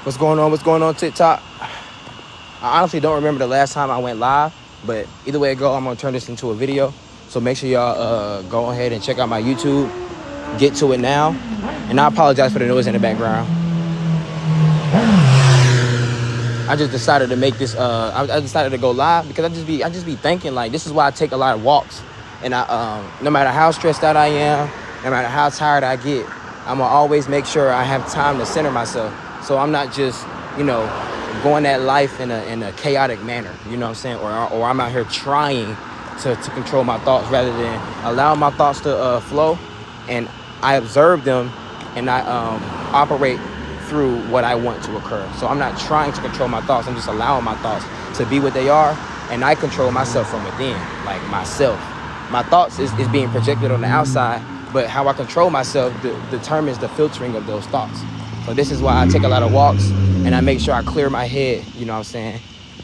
What's going on? What's going on, TikTok? I honestly don't remember the last time I went live, but either way it go, I'm gonna turn this into a video. So make sure y'all go ahead and check out my YouTube. Get to it now, and I apologize for the noise in the background. I just decided to make this. I decided to go live because I just be thinking like this is why I take a lot of walks, and no matter how stressed out I am, no matter how tired I get, I'm gonna always make sure I have time to center myself. So I'm not just going at life in a chaotic manner. You know what I'm saying? Or I'm out here trying to control my thoughts rather than allow my thoughts to flow, and I observe them and I operate through what I want to occur. So I'm not trying to control my thoughts. I'm just allowing my thoughts to be what they are, and I control myself from within, like myself. My thoughts is being projected on the outside, but how I control myself determines the filtering of those thoughts. So this is why I take a lot of walks and I make sure I clear my head, you know what I'm saying,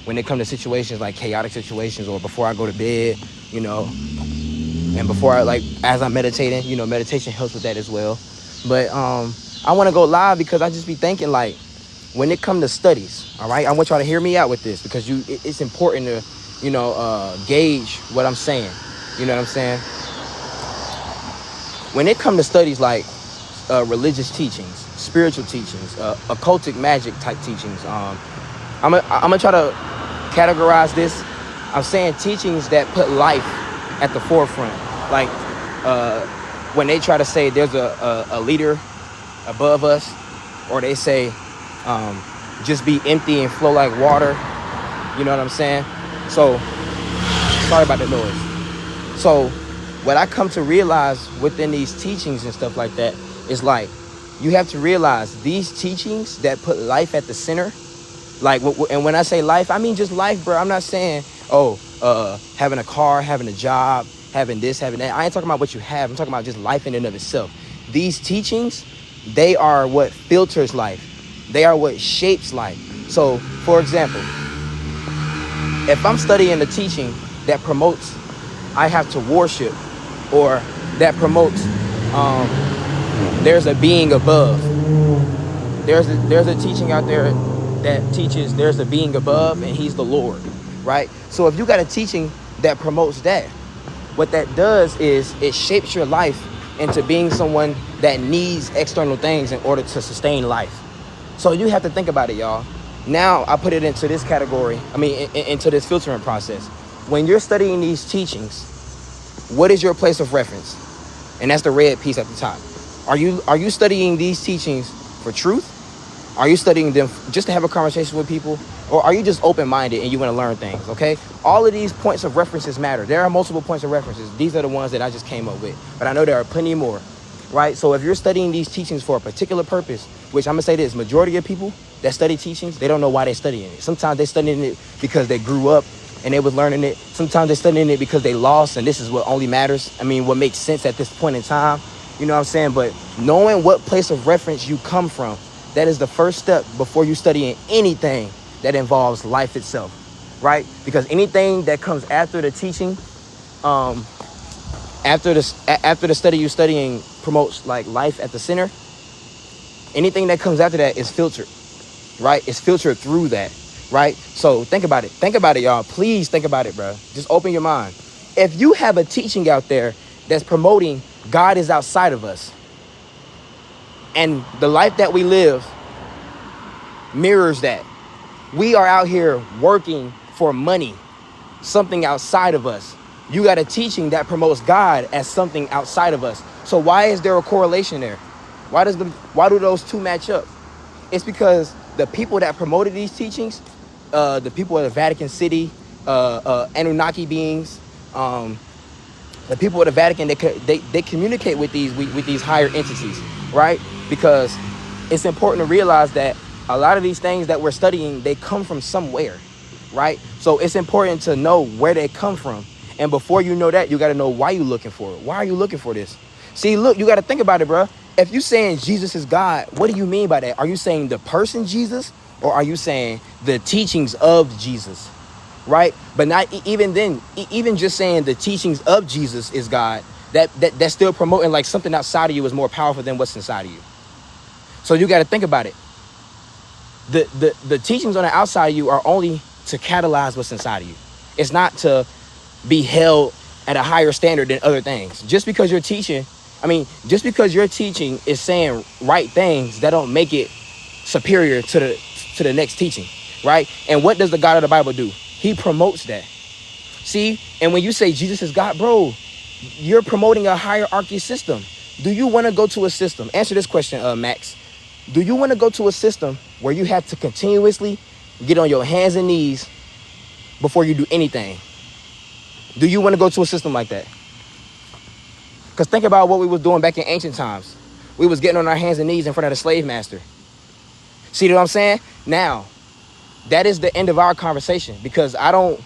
when it comes to situations like chaotic situations, or before I go to bed, and before as I'm meditating, meditation helps with that as well. But I want to go live because I just be thinking like, when it comes to studies, all right, I want y'all to hear me out with this because it's important to, gauge what I'm saying. You know what I'm saying? When it comes to studies like religious teachings, spiritual teachings, occultic magic type teachings, I'm gonna try to categorize this. I'm saying teachings that put life at the forefront. Like when they try to say there's a leader above us, or they say just be empty and flow like water. You know what I'm saying? So sorry about the noise. So what I come to realize within these teachings and stuff like that is like, you have to realize these teachings that put life at the center, like, and when I say life, I mean just life, bro. I'm not saying, having a car, having a job, having this, having that. I ain't talking about what you have. I'm talking about just life in and of itself. These teachings, they are what filters life. They are what shapes life. So, for example, if I'm studying the teaching that promotes I have to worship, or that promotes there's a being above. There's a teaching out there that teaches there's a being above and he's the Lord, right? So if you got a teaching that promotes that, what that does is it shapes your life into being someone that needs external things in order to sustain life. So you have to think about it, y'all. Now I put it into this category, into this filtering process. When you're studying these teachings, what is your place of reference? And that's the red piece at the top. Are you studying these teachings for truth? Are you studying them just to have a conversation with people? Or are you just open-minded and you want to learn things, okay? All of these points of references matter. There are multiple points of references. These are the ones that I just came up with. But I know there are plenty more, right? So if you're studying these teachings for a particular purpose, which I'm going to say this, majority of people that study teachings, they don't know why they're studying it. Sometimes they're studying it because they grew up and they was learning it. Sometimes they're studying it because they lost, and this is what only matters. What makes sense at this point in time. You know what I'm saying? But knowing what place of reference you come from, that is the first step before you studying anything that involves life itself, right? Because anything that comes after the teaching, after the study you're studying promotes like life at the center, anything that comes after that is filtered, right? It's filtered through that. Right? So think about it. Think about it, y'all. Please think about it, bro. Just open your mind. If you have a teaching out there that's promoting God is outside of us, and the life that we live mirrors that, we are out here working for money, something outside of us. You got a teaching that promotes God as something outside of us. So why is there a correlation there? Why do those two match up? It's because the people that promoted these teachings, the people of the Vatican City, Anunnaki beings, the people of the Vatican, they communicate with these higher entities, right? Because it's important to realize that a lot of these things that we're studying, they come from somewhere, right? So it's important to know where they come from. And before you know that, you got to know why you're looking for it. Why are you looking for this? See, look, you got to think about it, bro. If you're saying Jesus is God, what do you mean by that? Are you saying the person Jesus, or are you saying the teachings of Jesus, right? But not even then, even just saying the teachings of Jesus is God, that's still promoting like something outside of you is more powerful than what's inside of you. So you got to think about it. The teachings on the outside of you are only to catalyze what's inside of you. It's not to be held at a higher standard than other things. Just because your teaching is saying right things, that don't make it superior to the next teaching, right? And what does the God of the Bible do? He promotes that. See, and when you say Jesus is God, bro, you're promoting a hierarchy system. Do you want to go to a system? Answer this question, Max. Do you want to go to a system where you have to continuously get on your hands and knees before you do anything? Do you want to go to a system like that? Because think about what we was doing back in ancient times. We was getting on our hands and knees in front of the slave master. See what I'm saying? Now, that is the end of our conversation, because I don't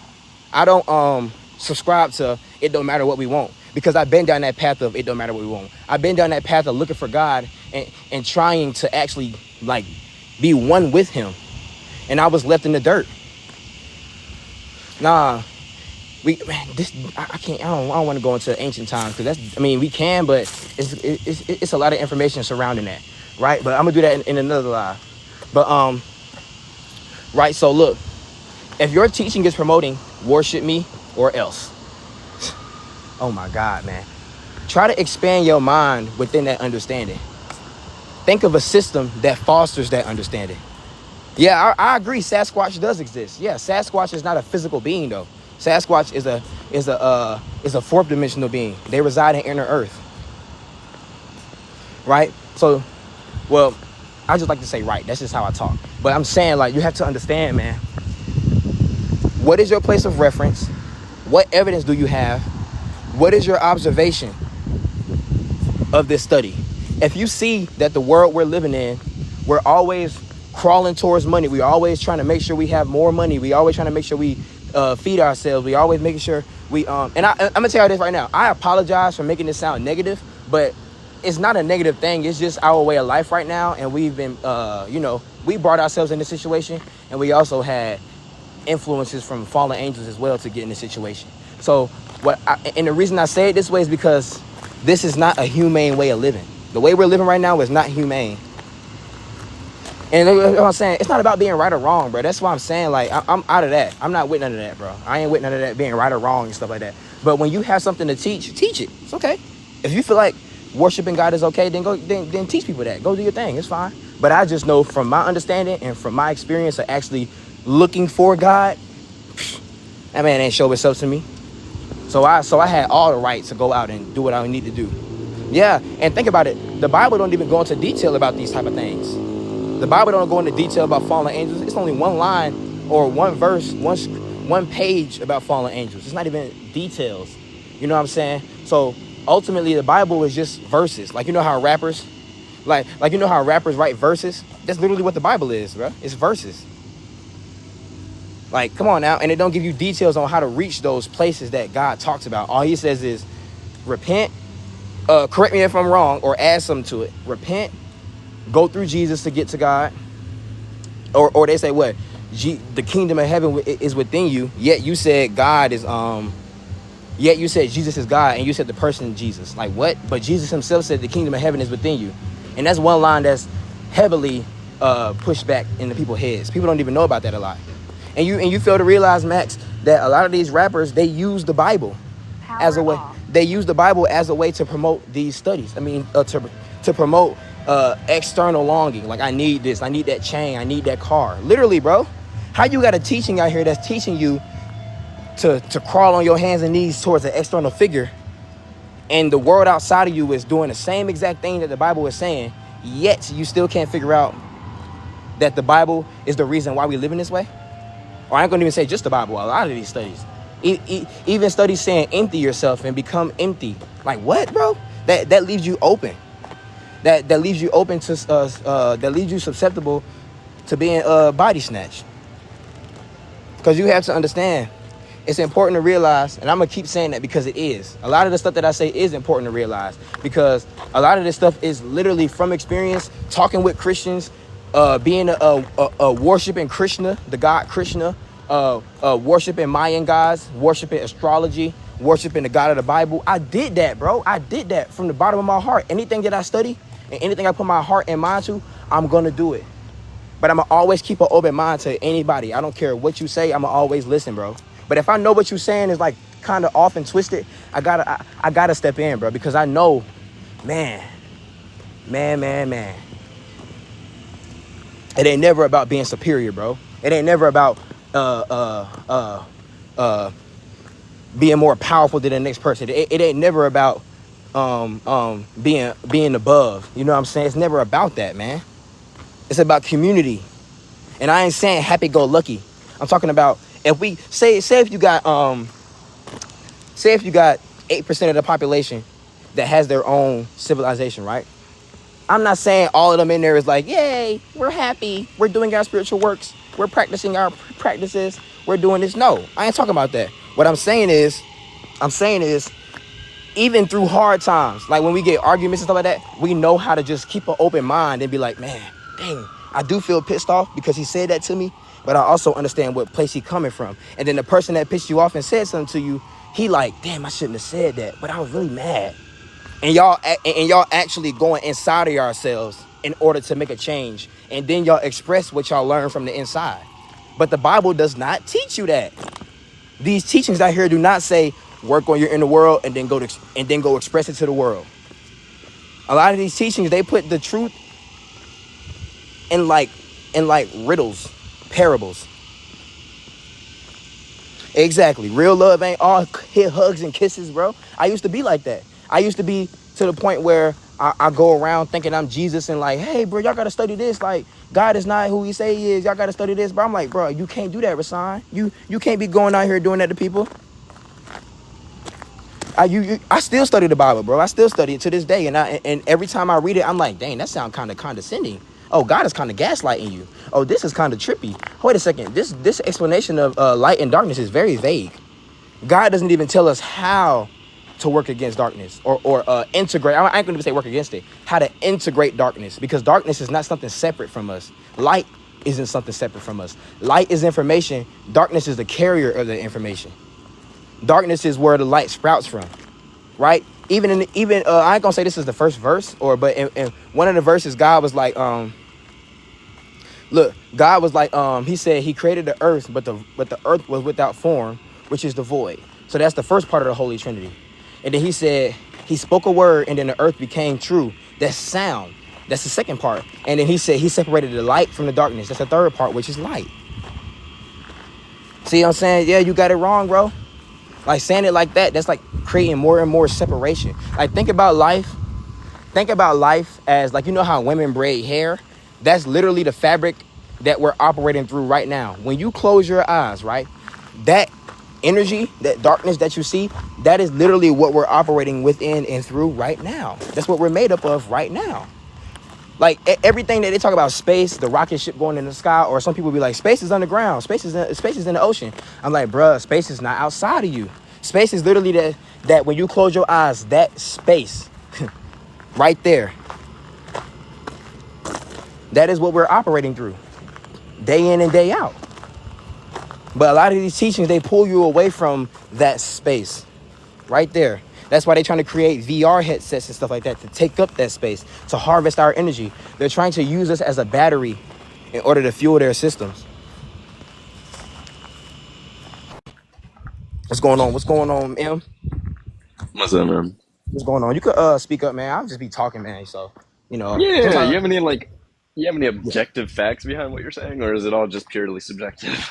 subscribe to it don't matter what we want, because I've been down that path of it don't matter what we want. I've been down that path of looking for God and trying to actually like be one with him. And I was left in the dirt. Nah, I don't want to go into ancient times, because we can, but it's a lot of information surrounding that, right? But I'm gonna do that in another live. But right, so look, if your teaching is promoting worship me or else, oh my God, man, try to expand your mind within that understanding. Think of a system that fosters that understanding. Yeah, I agree, Sasquatch does exist. Yeah, Sasquatch is not a physical being though. Sasquatch is a fourth dimensional being. They reside in inner earth. Right? So, well, I just like to say right. That's just how I talk. But I'm saying, like, you have to understand, man. What is your place of reference? What evidence do you have? What is your observation of this study? If you see that the world we're living in, we're always crawling towards money. We're always trying to make sure we have more money. We always trying to make sure we feed ourselves. We always making sure we and I'm gonna tell you this right now. I apologize for making this sound negative, but it's not a negative thing. It's just our way of life right now, and we've been we brought ourselves in this situation, and we also had influences from fallen angels as well to get in this situation. So and the reason I say it this way is because this is not a humane way of living. The way we're living right now is not humane. And you know what I'm saying? It's not about being right or wrong, bro. That's why I'm saying, like, I'm out of that. I'm not with none of that, bro. I ain't with none of that being right or wrong and stuff like that. But when you have something to teach it. It's okay. If you feel like worshiping God is okay, then teach people that. Go do your thing. It's fine. But I just know from my understanding and from my experience of actually looking for God, that man ain't show himself to me. So I had all the right to go out and do what I need to do. Yeah, and think about it. The Bible don't even go into detail about these type of things. The Bible don't go into detail about fallen angels. It's only one line or one verse, one page about fallen angels. It's not even details. You know what I'm saying? So ultimately, the Bible is just verses. Like, you know how rappers, like you know how rappers write verses? That's literally what the Bible is, bro. It's verses. Like, come on now. And it don't give you details on how to reach those places that God talks about. All he says is repent. Correct me if I'm wrong, or add something to it. Repent. Go through Jesus to get to God. Or they say what? The kingdom of heaven is within you. Yet you said God is yet you said Jesus is God, and you said the person Jesus. Like, what? But Jesus himself said the kingdom of heaven is within you. And that's one line that's heavily pushed back into people's heads. People don't even know about that a lot. And you fail to realize, Max, that a lot of these rappers, they use the Bible as a way. They use the Bible as a way to promote these studies. I mean, to promote external longing. Like, I need this, I need that chain, I need that car. Literally, bro. How you got a teaching out here that's teaching you to crawl on your hands and knees towards an external figure, and the world outside of you is doing the same exact thing that the Bible is saying, yet you still can't figure out that the Bible is the reason why we live in this way? Or I ain't gonna even say just the Bible, a lot of these studies. Even studies saying empty yourself and become empty. Like, what, bro? That leaves you open. That leaves you open to that leaves you susceptible to being body snatched. Because you have to understand, it's important to realize, and I'm gonna keep saying that because it is. A lot of the stuff that I say is important to realize, because a lot of this stuff is literally from experience, talking with Christians, being a worshiping Krishna, the god Krishna, worshiping Mayan gods, worshiping astrology, worshiping the God of the Bible. I did that, bro. I did that from the bottom of my heart. Anything that I study and anything I put my heart and mind to, I'm gonna do it. But I'm going to always keep an open mind to anybody. I don't care what you say. I'm going to always listen, bro. But if I know what you're saying is like kind of off and twisted, I gotta step in, bro, because I know, man. It ain't never about being superior, bro. It ain't never about being more powerful than the next person. It ain't never about being above. You know what I'm saying? It's never about that, man. It's about community. And I ain't saying happy-go-lucky. I'm talking about if we say if you got 8% of the population that has their own civilization, right? I'm not saying all of them in there is like, yay, we're happy, we're doing our spiritual works, we're practicing our practices, we're doing this. No, I ain't talking about that. What I'm saying is, even through hard times, like when we get arguments and stuff like that, we know how to just keep an open mind and be like, man, dang, I do feel pissed off because he said that to me, but I also understand what place he coming from. And then the person that pissed you off and said something to you, he like, damn, I shouldn't have said that, but I was really mad. And y'all actually going inside of yourselves in order to make a change. And then y'all express what y'all learn from the inside. But the Bible does not teach you that. These teachings out here do not say work on your inner world and then go express it to the world. A lot of these teachings, they put the truth in like riddles, parables. Exactly. Real love ain't all hugs and kisses, bro. I used to be like that. I used to be to the point where I go around thinking I'm Jesus and like, hey, bro, y'all got to study this. Like, God is not who he say he is. Y'all got to study this. But I'm like, bro, you can't do that, Rasan. You can't be going out here doing that to people. I still study the Bible, bro. I still study it to this day. And every time I read it, I'm like, dang, that sounds kind of condescending. Oh, God is kind of gaslighting you. Oh, this is kind of trippy. Wait a second. This explanation of light and darkness is very vague. God doesn't even tell us how to work against darkness or integrate. I ain't going to say work against it. How to integrate darkness, because darkness is not something separate from us. Light isn't something separate from us. Light is information. Darkness is the carrier of the information. Darkness is where the light sprouts from, right? Even I ain't gonna say this is the first verse, but in one of the verses, God was like, he said he created the earth, but the earth was without form, which is the void. So that's the first part of the Holy Trinity. And then he said he spoke a word, and then the earth became true. That's sound. That's the second part. And then he said he separated the light from the darkness. That's the third part, which is light. See what I'm saying? Yeah, you got it wrong, bro. Like saying it like that, that's like creating more and more separation. Like think about life as like, you know how women braid hair? That's literally the fabric that we're operating through right now. When you close your eyes, right? That energy, that darkness that you see, that is literally what we're operating within and through right now. That's what we're made up of right now. Like everything that they talk about, space, the rocket ship going in the sky, or some people be like, space is underground, space is in the ocean. I'm like, bruh, space is not outside of you. Space is literally that when you close your eyes, that space right there. That is what we're operating through, day in and day out. But a lot of these teachings, they pull you away from that space right there. That's why they're trying to create VR headsets and stuff like that to take up that space, to harvest our energy. They're trying to use us as a battery in order to fuel their systems. What's going on, M? What's up, man? What's going on? You could speak up, man. I'll just be talking, man. So, Yeah, sometimes, you have any yeah. objective facts behind what you're saying, or is it all just purely subjective?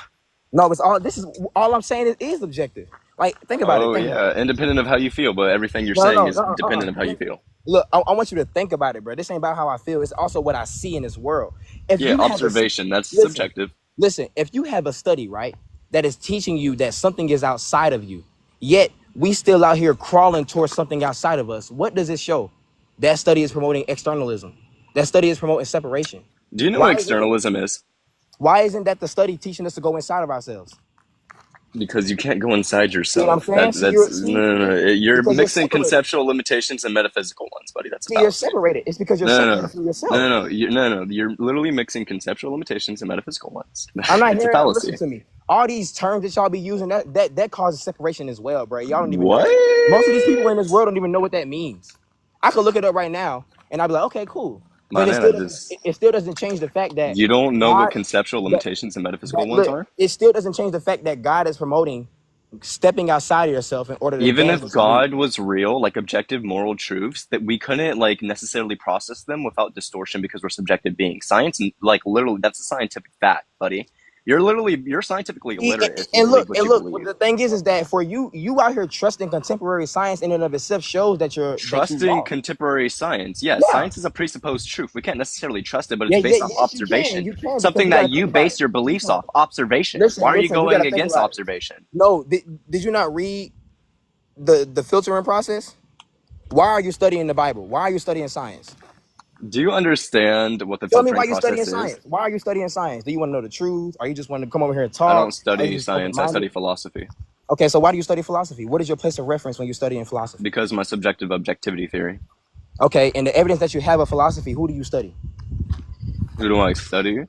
No, this is all I'm saying is objective. Like, think about it. Oh yeah, independent of how you feel, but everything you're saying No, is dependent of how you feel. Look, I want you to think about it, bro. This ain't about how I feel. It's also what I see in this world. If Yeah, you have a observation, that's listen, subjective. if you have a study, right, that is teaching you that something is outside of you, yet we still out here crawling towards something outside of us, what does it show? That study is promoting externalism. That study is promoting separation. Do you know what Why isn't it? externalism is? Why isn't that the study teaching us to go inside of ourselves? Because you can't go inside See what I'm yourself. saying? No. You're Because you're mixing separated. conceptual limitations and metaphysical ones, buddy. That's a See, you're fallacy. separated. It's because you're No, no, separated no, from yourself. no. You're literally mixing conceptual limitations and metaphysical ones. I'm not It's a hearing. Listen fallacy. to me. All these terms that y'all be using, that causes separation as well, bro. Y'all don't even know What? that. Most of these people in this world don't even know what that means. I could look it up right now, and I'd be like, okay, cool. But My it man, still doesn't. It still doesn't change the fact that you don't know God. what conceptual That, limitations and metaphysical that ones look. are? It still doesn't change the fact that God is promoting stepping outside of yourself in order to Even advance if what you need. God was real, like objective moral truths, that we couldn't like necessarily process them without distortion because we're subjective beings. Science, like literally, that's a scientific fact, buddy. You're scientifically See, illiterate if you and believe look, what and you look. What believe. the thing is that for you out here trusting contemporary science in and of itself shows that you Trusting lost. contemporary science, yes, Yeah, science is a presupposed truth. We can't necessarily trust it, but it's yeah, yeah. based off Yes, you can. observation. You can because Something you got to that think you about it. base your beliefs Listen, off. Observation. Why listen, are you listen. You got going to think against about it. observation? No, did you not read the filtering process? Why are you studying the Bible? Why are you studying science? Do you understand what the Tell me why filtering you're studying process is? science. Why are you studying science? Do you want to know the truth? Are you just want to come over here and I don't talk? Are you study just science, I open-minded? study philosophy Okay, so why do you study philosophy? What is your place of reference when you're studying philosophy? because my subjective objectivity theory. Okay, and the evidence that you have of philosophy, who do you study? Who do I study?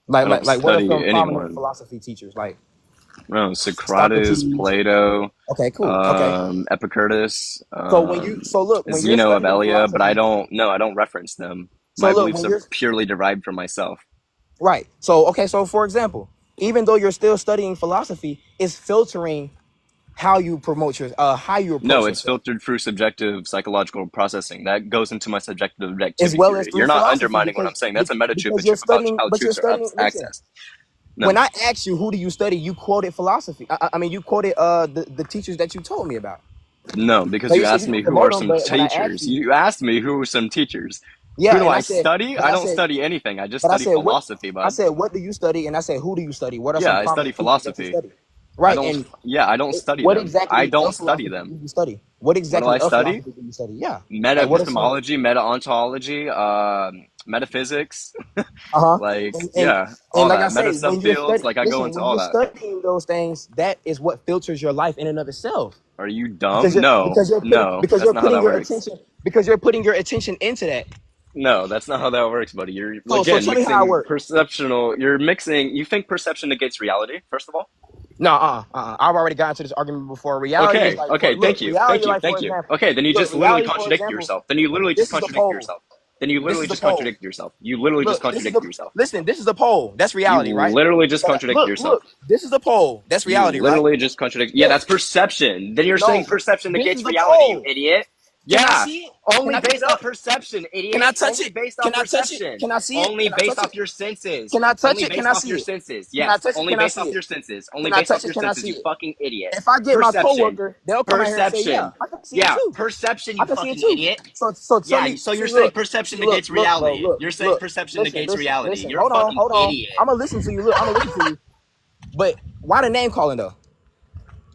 Like, I like, don't like, what are study some prominent anyone. philosophy teachers? Like No, Socrates, Socrates. Plato, Okay, cool. Okay. Epicurus, So look, when you're Zeno of studying Elea, but I philosophy, don't, no, I don't reference them. so My look, beliefs when are you're purely derived from myself. right. So okay, so for example, even though you're still studying philosophy, it's filtering how you promote your how you No, approach it's yourself, filtered through subjective psychological processing. That goes into my subjective as objectivity well as theory. through You're not philosophy, undermining what I'm saying. That's a meta truth because and you're truth about studying, how but you're truths are studying. Listen, accessed. when No. I asked you who do you study, you quoted philosophy. I mean, you quoted the teachers that you told me about. No, So because you you said asked you me didn't who are promote them, some but when I asked teachers. you, You asked me who were some teachers. Who yeah, do and I study? but I I don't said, study anything. I just but I study said what? philosophy, I bud. said, what do you study? And I said, who do you study? What are Yeah, some I study prominent teachers that you philosophy. study? Right, and I don't study what them. I exactly don't of study philosophy do them. you study? What What do exactly I of study? philosophy do you study? Yeah, Meta like what are some? epistemology, meta ontology, metaphysics. Uh huh. Like, And, and yeah, and all like I that. say, Meta when you're subfields. studying, Like, I go listen, into when all you're that. studying those things, that is what filters your life in and of itself. Are you Because dumb? you're No, because you're putting no, because that's you're not how putting that your works. attention because you're putting your attention into that. No, that's not how that works, buddy. You're, So again, tell me how it mixing works. perceptional. You're mixing. You think perception negates reality, first of all? No, I've already gotten into this argument before. Reality is Okay, like for okay, look, thank you, reality thank you, like for thank you. example. Okay, then you Look, just literally reality for contradicted example. yourself. Then you literally just This is the contradicted pole. yourself. Then you This literally is the just pole. contradicted yourself. You literally just Look, this is the contradicted yourself. listen. This is the pole. That's You reality, right? literally just But contradicted yourself. look. This is the pole. That's You reality, right? literally just contradicted. Yeah, Yeah. that's perception. Then you're saying No, perception this is negates the reality, you pole. idiot. Can I Yeah, see it? Can only I pick based it up? off perception, Can I idiot. touch Only it? based off Can I touch it? perception. Can I see it? Only Can I based touch off it? your senses. Can I touch Only it? Can based I off see your it? senses. Can I Yes, touch it? only Can I based see off it? your senses. Only Can I based touch off it? your Can I senses, see you it? fucking idiot. If I get my Perception. coworker, they'll come out here and say, "Yeah, Perception. I can see it Yeah, too. perception, I you can see it fucking too." idiot. So tell Yeah, me, so you're see, saying look, perception see, look, negates look, bro, reality. look, You're saying look. perception Listen, negates listen, reality. listen. You're a fucking Hold on. idiot. I'm gonna listen to you. Look, I'm gonna listen to you. But why the name calling though?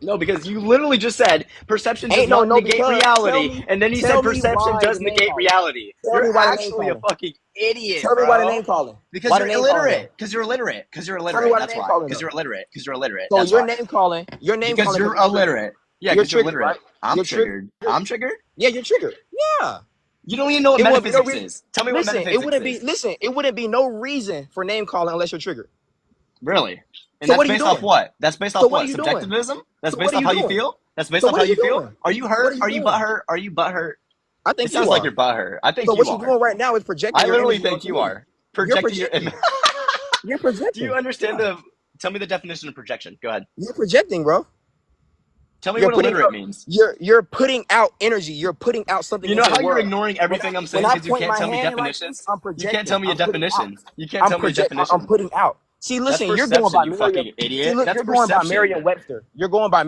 No, because you literally just said perception does Ain't no not no negate because reality, and then you tell said me perception why does the name negate calling. reality. Tell You're me why the name actually a calling. fucking idiot, Tell me why the bro. name calling. Because Why the you're name calling though? illiterate. Because you're illiterate. Because you're Tell me illiterate. why the That's name why. calling Because though. you're illiterate. Because you're illiterate. So That's why. your name Because calling you're because you're triggered. illiterate. Yeah, You're because you're triggered, illiterate. right? I'm You're triggered. triggered. I'm triggered. Yeah, you're triggered. Yeah. You don't even know what It wouldn't be no metaphysics reason. is. Tell me what Listen, metaphysics is. it wouldn't be no reason for name calling unless you're triggered. Really? And So that's what are you based off doing? what? That's based So off what are what? you doing? Subjectivism? That's So what based are off you how you doing? feel? That's based So off what how are you you feel? doing? Are you What hurt? are you Are you doing? butthurt? Are you butthurt? I It think sounds you like are. you're butthurt. I think So you what you're are. doing right now is projecting I your literally energy think onto you me. are. You're Projecting your projecting. You're Do you projecting. understand Yeah. the tell me the definition of projection? Go ahead. You're projecting, bro. Tell me You're what putting illiterate out means. you're putting out energy. You're putting out something You know into the how you're world. ignoring When I everything I'm when saying I because you point can't my tell me hand like this, definitions? I'm You can't projecting. tell me a I'm putting out. definition. You can't tell me a I'm definition. putting out. See, That's listen, you're going perception, by you Merriam. fucking See, idiot. look, That's you're going by perception. Merriam-Webster. You're going by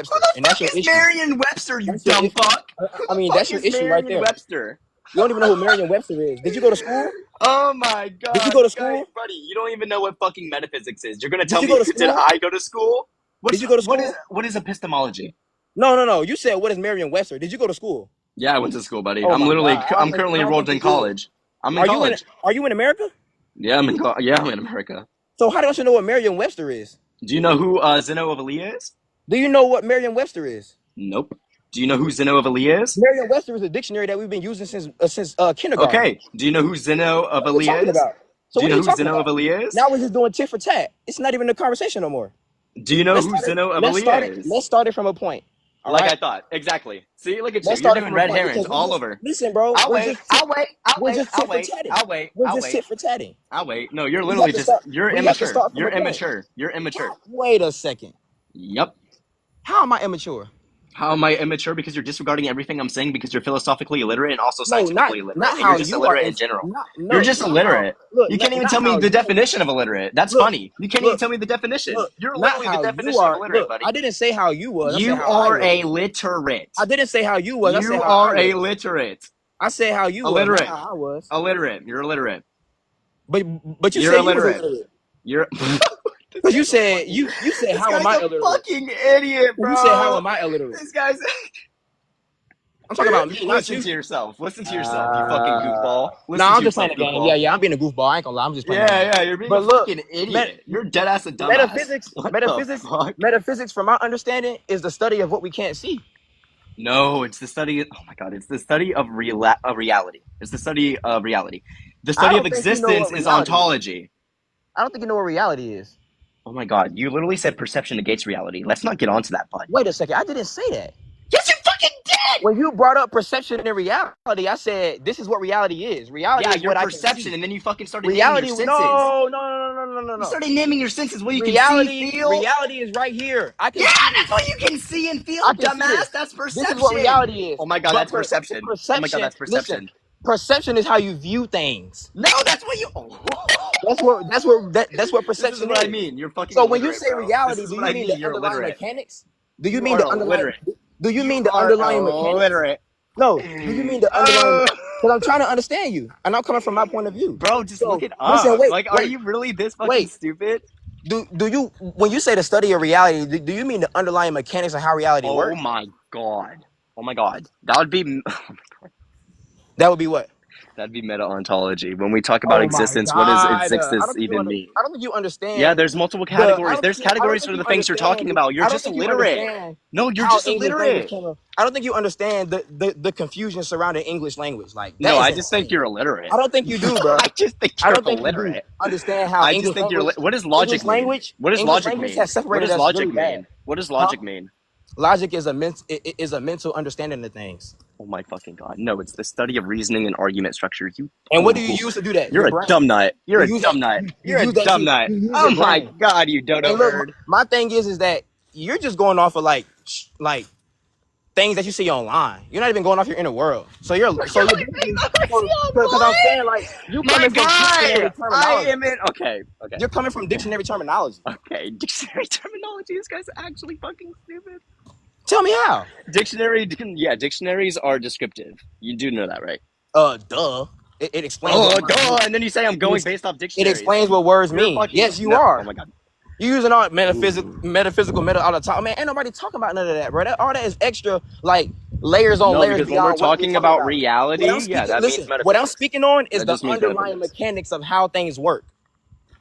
Who Merriam-Webster, the and that's fuck your is issue. Merriam-Webster, you That's your dumb issue. fuck? I Who the mean, fuck that's your is issue right there. Merriam-Webster? You don't even know who Merriam-Webster is. Did you go to school? Oh my Did you god, go to guy, school? buddy, you don't even know what fucking metaphysics is. You're gonna Did tell you me go to did school? I go to school? Did you go to What school? is epistemology? No. You said what is Merriam-Webster? Did you go to school? Yeah, I went to school, buddy. Oh my God. I'm currently I don't enrolled think in you did. college. I'm in college. Are you in America? Yeah, I'm in America. So how don't you know what Merriam-Webster is? Do you know who Zeno of Elea is? Do you know what Merriam-Webster is? Nope. Do you know who Zeno of Elea is? Merriam-Webster is a dictionary that we've been using since kindergarten. Okay. Do you know who Zeno of What are you Elea talking is? about? So Do you what are know you who talking Zeno of about? Elea is? Now we're just doing tit for tat. It's not even a conversation no more. Do you know who Zeno of Elea is? Let's start it from a point. All Like right. I thought. Exactly. See, look at you. Let's You're start it doing from the red point herrings because all over. listen, bro. I'll wait. I'll wait. I'll We're wait. just I'll tit for wait. tatting. I'll wait. We're I'll just wait. tit for tatting. I'll wait. No, you're We have literally to just start. you're We have to immature. start from You're the point. immature. You're immature. Wait a second. Yep. How am I immature? How am I immature? Because you're disregarding everything I'm saying because you're philosophically illiterate and also No, scientifically illiterate. not And you're how just you are. illiterate in general. Not You're no, just not how. illiterate. Look, You can't even not tell me how the you. definition of illiterate. That's Look, funny. You can't even look, tell me the definition. look. You're Not literally the how you definition of are. illiterate, Look, buddy. I didn't say how you was. I said You how I are was. a literate. I didn't say how you was. I said You how I are a was. literate. I said how you was, not Illiterate. how I was. Illiterate. You're illiterate. But you You're said you was illiterate. illiterate. You're. Because you said you said This how am guy's I a illiterate? fucking idiot, bro. You said how am I illiterate? This guy's. I'm talking about me, not Listen you. to yourself. Listen to yourself. You fucking goofball. Listen No, to I'm just playing yourself, the game. goofball. Yeah, I'm being a goofball. I ain't gonna lie. I'm just playing the game. Yeah, you're being But a look, fucking idiot. You're dead ass a dumbass. What the fuck? Metaphysics, from my understanding, is the study of what we can't see. No, it's the study. Oh my god, it's the study of reality. It's the study of reality. The I study of don't think you know existence what is reality is. ontology. I don't think you know what reality is. Oh my god, you literally said perception negates reality. Let's not get onto that, bud. Wait a second. I didn't say that. Yes, you fucking did. When you brought up perception and reality, I said this is what reality is. Reality Yeah, is your what perception, I can see. and then you fucking started Reality, naming your senses. no. You started naming your senses. What you Reality, can see, feel. reality is right here. I can Yeah, see that's what you can see and feel, I can see dumbass. this. That's perception. This is what reality is. Oh my god, But that's perception. Oh my god, that's perception. Listen, perception is how you view things. No, that's what you. Oh. That's what perception This is what I mean. You're fucking. So when you illiterate, say bro. reality, This is do what you I mean mean. the You're underlying illiterate. mechanics? Do you You mean are the underlying? illiterate. Do you mean You the are underlying mechanics? illiterate. No. Do you mean the underlying? Because I'm trying to understand you, and I'm coming from my point of view. Bro, just So look it up. listen, Like, are you really this fucking wait. stupid? Do you when you say the study of reality? Do you mean the underlying mechanics of how reality Oh works? my god. Oh my god. That would be. Oh my god. That would be what? That'd be meta ontology. When we talk about Oh my existence, God. what does I existence don't think even mean? I don't think you understand. Yeah, there's multiple I categories. don't There's think you- I don't categories think for the you things you're understand- talking about. You're I don't just think you illiterate. understand No, you're how just English illiterate. language came up. I don't think you understand the confusion surrounding English language. Like that No, is I just think insane. you're illiterate. I don't think you do, bro. I just think I you're don't think illiterate. you do understand how I English just think you're. language, What does logic English mean? language, What does English logic language mean? has What separated does us logic really bad. mean? What does logic mean? Logic is a mental understanding of things. Oh my fucking god! No, it's the study of reasoning and argument structure. You. And what do you use to do that? You're Your a brain. dumb nut. You're You a use dumb that- nut. you You're a use that dumb shit- nut. you use Oh your my brain. god, you dodo And look, bird. my thing is that you're just going off of like things that you see online. You're not even going off your inner world. So you're because I'm saying like you My coming from dictionary guy, I terminology. am in. Okay. You're coming from dictionary terminology. Okay, dictionary terminology. This guy's actually fucking stupid. Tell me how. Dictionaries are descriptive. You do know that, right? Duh. It explains. Oh, what words mean. and then you say I'm going based off It dictionaries. explains what words You're mean. fucking- Yes, you no, are. Oh my god. You using all metaphysical meta all the time. Man, ain't nobody talking about none of that, bro. All that is extra, like layers on No, layers. because when we're talking about reality, What I'm yeah, that listen, means metaphysics. what I'm speaking on is That the just means underlying metaphysics. mechanics of how things work.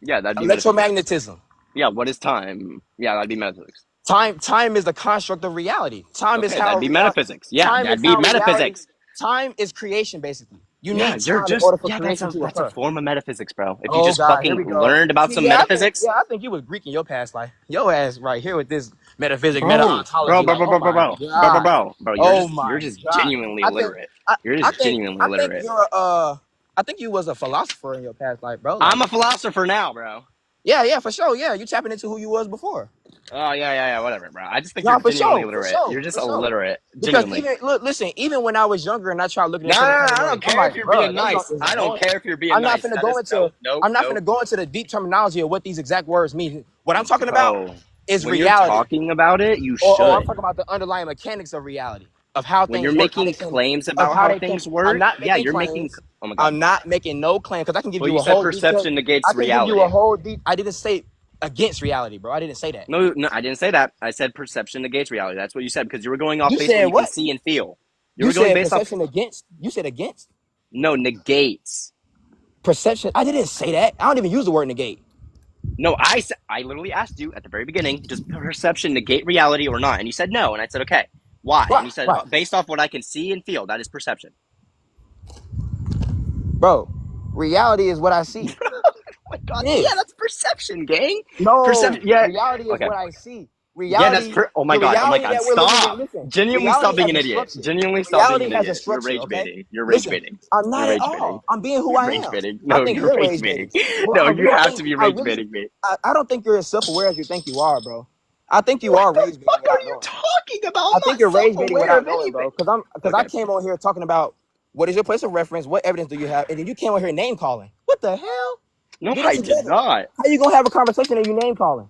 Yeah, that'd be metaphysics. Electromagnetism. Yeah, what is time? Yeah, that'd be metaphysics. Time is the construct of reality. Time is Okay, how that'd be metaphysics. Yeah, time that'd is be how metaphysics. Time is creation, basically. You Yeah, need you're time just in order for that's creation to a occur. form of metaphysics, bro. If you Oh, just God, here we fucking go. learned about See, some yeah, metaphysics. I think you was Greek in your past life. Your ass right here with this metaphysics, Bro, meta-ontology. bro, Like, oh my God. bro, Oh my you're just God. genuinely I think- illiterate. You're just genuinely I think illiterate. you're I think you was a philosopher in your past life, bro. Like, I'm a philosopher now, bro. yeah, for sure. Yeah, you tapping into who you was before. Oh yeah, whatever, bro. I just think No, you're for genuinely sure, for illiterate. sure, You're just for sure. illiterate. Because Genuinely. even when I was younger and I tried looking No, into I don't care if you're being nice. nice. I don't care if you're being I'm not nice. finna That go is- into no, I'm not no. finna go into the deep terminology of what these exact words mean. What I'm talking about Bro, is when reality. you're talking about it, you Or I'm should. talking about the underlying mechanics of reality. Of how When things you're work, making how they can- claims of about how how they things can- work, I'm not yeah, making you're claims. making. Oh my god. I'm not making no claim because I can give Well, you you a said whole perception detailed- negates I can reality. give you a whole I didn't say against reality, bro. I didn't say that. No, I didn't say that. I said perception negates reality. That's what you said because you were going off You based on said what you what? can see and feel. You were going said based off. perception against. You said against No, negates. perception. I didn't say that. I don't even use the word negate. No, I literally asked you at the very beginning, does perception negate reality or not? And you said no, and I said okay. Why? Right, And you said right. based off what I can see and feel, that is perception. Bro, reality is what I see. Oh my god, It is. yeah, that's perception, gang. No, Perception- yeah, reality is okay. what I see. Yeah, that's Reality, oh my the god, oh my reality god, that we're living in. stop! Listen, Genuinely stop reality being has an a idiot. structure. Genuinely stop being Reality an has a idiot. You're structure. rage Okay. baiting. You're rage Listen, baiting. I'm You're not at rage baiting. all. I'm being who You're I rage am. baiting. I No, think you're you're rage rage baiting. baiting. Bro, No, I, you I have think to be I rage really. baiting me. I don't think you're as self-aware as you think you are, bro. I think you What are the rage baiting fuck are without you knowing. talking about? I I'm think not you're rage baiting self-aware without of knowing, anything. bro. Because I Okay. came on here talking about what is your place of reference, what evidence do you have, and then you came on here name calling. What the hell? No, Get it I did together. not. How you gonna have a conversation and you name calling?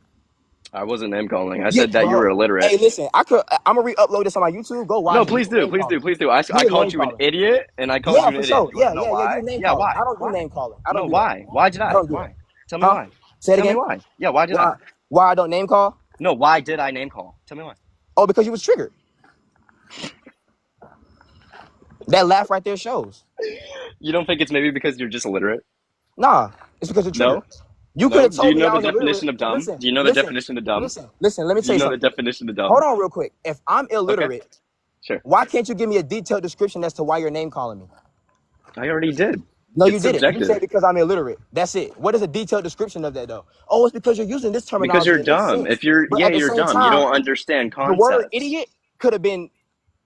I wasn't name calling. I Yeah, said that you were bro. illiterate. Hey, listen, I'm gonna re-upload this on my YouTube. Go No, watch it. You please were do, name please do, calling. please do. You I were name called you an calling. idiot, and I called Yeah, you an for idiot. sure. You want to Yeah, know yeah, yeah. You why? were name Yeah, calling. why? I don't do Why? name calling. I don't No, do that. why? Why did I I? don't do that. Why? Tell me Huh? why. Say it Tell me again. why. Yeah, why did I? Why I don't name call? No, why did I name call? Tell me why. Oh, because you was triggered. That laugh right there shows. You don't think it's maybe because you're just illiterate? Nah, it's because you're triggered. No? You could No? have Do you told me know I the was illiterate. definition of dumb? Listen, Do you know the listen, definition of dumb? listen, listen. Let me Do tell you you know the something. definition of Hold dumb? on real quick. If I'm Okay, illiterate, sure. why can't you give me a detailed description as to why you're name calling me? I already did. No, you It's didn't. You subjective. said because I'm illiterate. That's it. What is a detailed description of that though? Oh, it's because you're using this Because terminology. you're It makes dumb. sense. If you're, But yeah, at the you're same dumb. You time, don't understand the word concepts. idiot could have been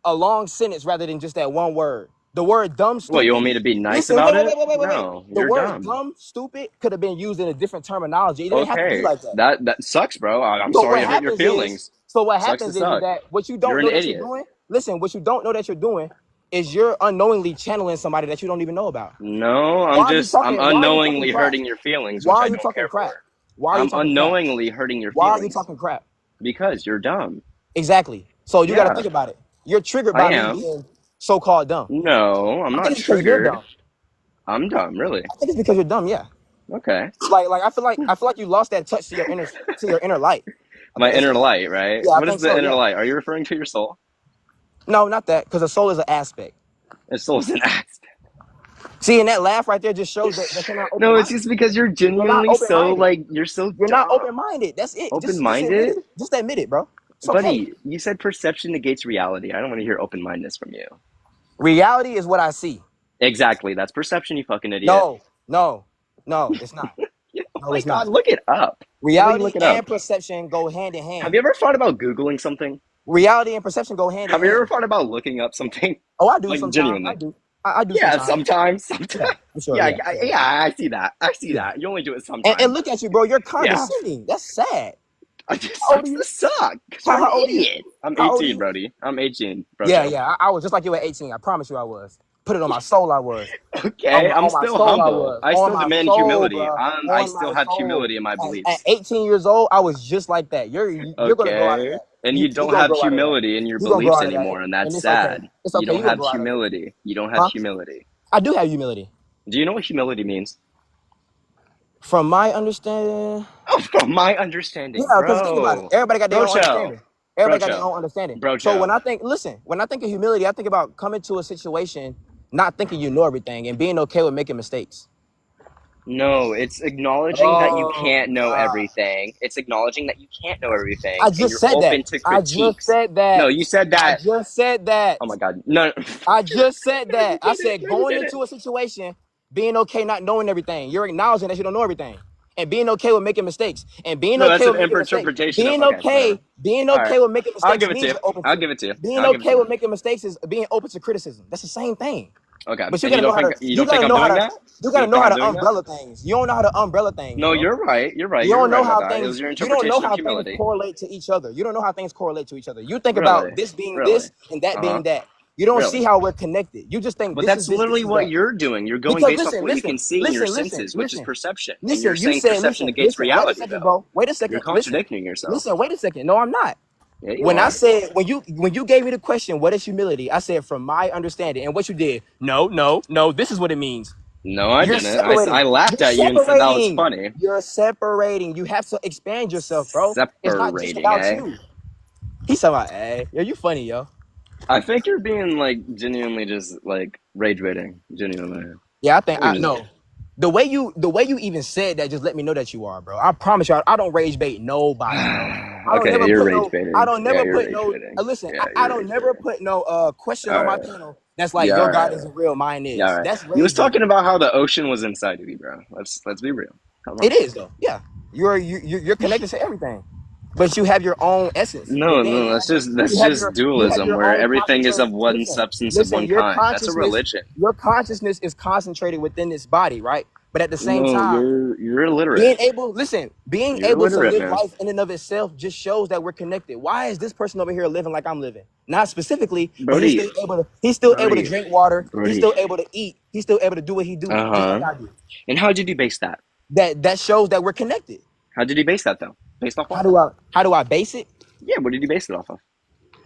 a long sentence rather than just that one word. The word dumb, What, you want stupid. me to be nice Listen, wait, about wait, it? wait, wait, wait, wait, wait. No, The you're word dumb. dumb, stupid could have been used in a different terminology. It didn't have to be Okay, like that. that sucks, bro. I'm So sorry what I hurt your happens is, feelings. so what Sucks to happens is suck. that what you You're don't an know that you're idiot. doing. Listen, what you don't know that you're doing is you're unknowingly channeling somebody that you don't even know about. No, Why are you I'm talking? Why are you talking unknowingly crap? hurting your feelings, Why which are I you don't talking care crap? for. Why are you I'm talking crap? unknowingly hurting your Why are you feelings talking crap? because you're dumb. Exactly. So you got to Yeah, think about it. You're triggered I by me am. being so-called dumb. No, I'm I think not it's because you're triggered. dumb. I'm dumb, really. I think it's because you're dumb. Yeah. Okay. Like I feel like you lost that touch to your inner light. I My think inner so. light, right? Yeah, I What is think the so. inner Yeah. light? Are you referring to your soul? No, not that, because the soul is an aspect. Your soul's an act. See, and that laugh right there just shows that you're not No, it's open-minded. just because you're You're not genuinely so open-minded. like you're so You're not dumb. open-minded. That's it. Just admit Open-minded? it. Just admit it, bro. It's okay. Buddy, you said perception negates reality. I don't want to hear open-mindedness from you. Reality is what I see. Exactly. That's perception, you fucking idiot. No, no, no, it's not. Yeah, oh No, my it's god, not. look it up. Why don't you Reality look it up? and perception go hand in Have hand. you ever thought about Googling something? Reality and perception go hand in Have you ever hand. thought about looking up something? Oh, I do Like sometimes. I genuinely. do. I do Yeah, sometimes. sometimes. Yeah, Sometimes. for sure. Yeah, Yeah, yeah, yeah, I see that. I see yeah. that. You only do it And sometimes. look at you, bro. You're Yeah. condescending. That's sad. It just How old are sucks you? to suck. Because you're an How old are you? idiot. I'm How old are 18, you? Brody. I'm 18, Yeah, Brocho. yeah. I was just like you at 18. I promise you I was. Put it on my soul, I was. Okay, I'm On my still soul, I humble. was. I On still my demand soul, humility. bro. I On still my have soul. humility in my At beliefs. 18 years old, I was just like that. You're gonna grow out of Okay. that. And you You don't gonna have grow out of that. humility in your You gonna grow beliefs out of that, anymore, and and that's it's okay. sad. It's You okay. don't You gonna have grow out of it, humility. You don't have huh? humility. I do have humility. Do you know what humility means? From my understanding, Oh, from my yeah, understanding, because think about it. bro. Everybody got their own Brocho. understanding. Everybody got their Brocho. own understanding. So Brocho. when I think of humility, I think about coming to a situation, not thinking you know everything, and being okay with making mistakes. No, it's acknowledging that you Oh can't know God. everything. It's acknowledging that you can't know everything I and just you're said that. open to I just critiques. said No, that. you said I that. just said that. Oh my god. No. I just said No, you that. I didn't. said No, you going didn't. into a situation, being okay not knowing everything. You're acknowledging that you don't know everything. And being okay with making mistakes. And being No, that's okay an with making mistakes. interpretation of okay, whatever. Being All right. okay with making I'll mistakes give it to means you. you're open I'll to give it to you. being I'll give it to okay you. with making mistakes is being open to criticism. That's the same thing. Okay. But And you you don't think gotta I'm know how doing to that? you You gotta don't know think how I'm to doing that? umbrella things. You don't know how to umbrella things, No, bro. you're right. You're right. You You're don't know right about how that. It was things your you don't know interpretation of how things humility. correlate to each other. You don't know how things correlate to each other. You think Really? about this being Really? this and that Uh-huh. being that. You don't see Really? how we're connected. You just think But this is that's this, this literally is what that. you're doing. You're going Because based off what you can see in your senses, which is perception. And you're You saying said, perception negates wait a reality, second, though. bro. Wait a You're second. contradicting yourself. Wait a second. No, I'm not. Yeah, you When I are. said when you gave me the question, what is humility? I said from my understanding. And what you did, no, this is what it means. No, I You're didn't. separating. I laughed You're at you and said that was separating. funny. You're separating. You have to expand yourself, bro. It's not just Separating, about eh? you. He's talking about, hey, yo, you funny, yo. I think you're being like genuinely just like rage baiting. Genuinely. Yeah, I think You're I just know. The way you even said that just let me know that you are, bro. I promise you, I don't rage bait nobody, bro. okay, you're rage baiting. I don't Yeah, never you're put rage no baiting. listen, Yeah, I you're don't rage never baiting. put no question on my Alright. panel that's like Yeah, your God alright. isn't real, mine Yeah, is. alright. That's He was rage talking baiting. about how the ocean was inside of you, bro. Let's be real. Come It on. is though. Yeah. You're connected to everything. but you have your own essence No, within. no, that's You have just your dualism where own everything is of concentrated. one substance of Listen. one kind. That's a religion. Your consciousness is concentrated within this body, right? But at the same No, time, you're illiterate. being You're able to illiterate, live man. life in and of itself just shows that we're connected. Why is this person over here living like I'm living? Not specifically, but Brody, he's still able to Brody, drink water. He's Brody. still able to eat. He's still able to do what he do, just like Uh-huh. I do. And how did you base that? That shows that we're connected. How did you base that though? Based off what? How do I base it? Yeah, what did you base it off of?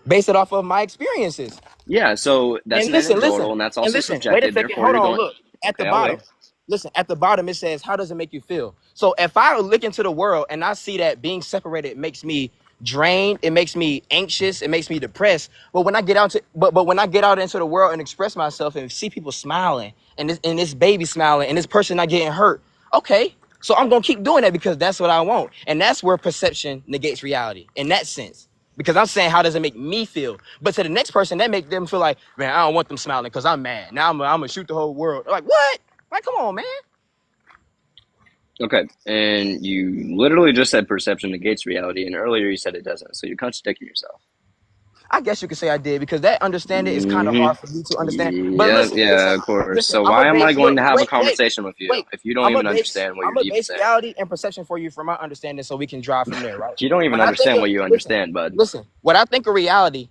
Base it off of my experiences. Yeah, so that's And an listen, anecdotal, and that's also Wait a subjective. second. Therefore, Hold you're on. going. Look at the Okay, I'll bottom. wait. Listen, at the bottom it says, "How does it make you feel?" So if I look into the world and I see that being separated makes me drained, it makes me anxious, it makes me depressed. But when I get when I get out into the world and express myself and see people smiling and this baby smiling and this person not getting hurt, okay. So I'm gonna keep doing that because that's what I want, and that's where perception negates reality in that sense. Because I'm saying, how does it make me feel? But to the next person, that make them feel like, man, I don't want them smiling because I'm mad. Now I'm gonna shoot the whole world. Like, what? Like, come on, man. Okay, and you literally just said perception negates reality, and earlier you said it doesn't. So you're contradicting yourself. I guess you could say I did because that understanding is kind of hard for me to understand. But Yeah, yeah, of course. So I'm a why am I base. going to have a Wait, conversation with you if you don't I'm a even base. understand what I'm you're a even base saying? reality and perception for you from my understanding, so we can drive from there, right? You don't even When I think understand of what you understand, bud. listen, when I think of reality,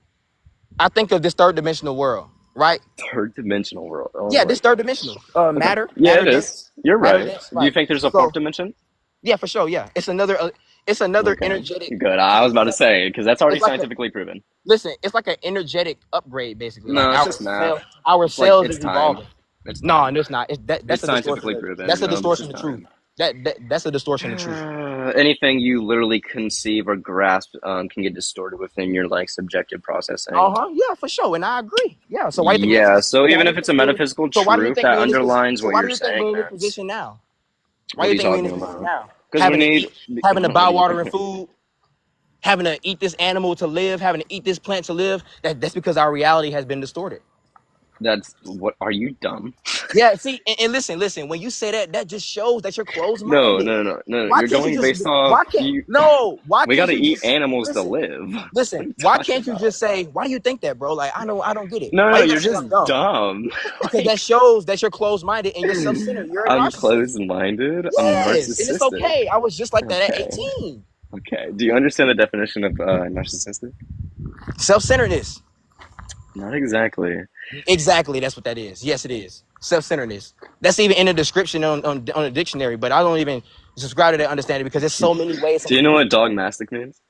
I think of this third dimensional world, right? Third dimensional world. Oh Yeah, my this third gosh. dimensional. Okay. Matter, Yeah, it dense, is. You're matter right. dense, Do you right? think there's a fourth So dimension? yeah, for sure. Yeah, it's another Okay. energetic. Good. I was about to say because that's already It's like a scientifically proven. listen. It's like an energetic upgrade, basically. Like No, it's just math. our It's like cells it's is time. evolving. It's No, time. and it's not. That's It's a distortion. scientifically proven. That's a No, this is distortion of truth. time. That's a distortion of truth. Anything you literally conceive or grasp can get distorted within your like subjective processing. Yeah, for sure, and I agree. Yeah. So why do you think Yeah, we? so So why even do you if it's a think we? metaphysical So why do you truth think that we in this? underlines So what why do you're you think we're saying, in this Max. position now? Why What do are you you think we're in talking this position about? now? Because we need. Having to buy water and food, having to eat this animal to live, having to eat this plant to live. That's because our reality has been distorted. That's what. Are you dumb? Yeah, see, and listen. When you say that, that just shows that you're No, closed-minded. no, no, no, no. Why You're can't you going just? based off Why can't? you. No. Why We got can't to you eat just animals to listen? live. What are Listen. you Why talking can't you about? just say? Why do you think that, bro? Like, I don't get it. No, Why no, you you're gotta say just I'm dumb? dumb. Because that Like, shows that you're closed-minded and you're self-centered. You're a I'm narcissist. closed-minded. I'm Yes, and it's narcissistic. okay. I was just like that at Okay. 18. Okay. Do you understand the definition of narcissistic? Self-centeredness. Not exactly. Exactly, that's what that is. Yes, it is. Self-centeredness. That's even in the description on the dictionary, but I don't even subscribe to that understanding because there's so many ways. Do you know what dogmastic means?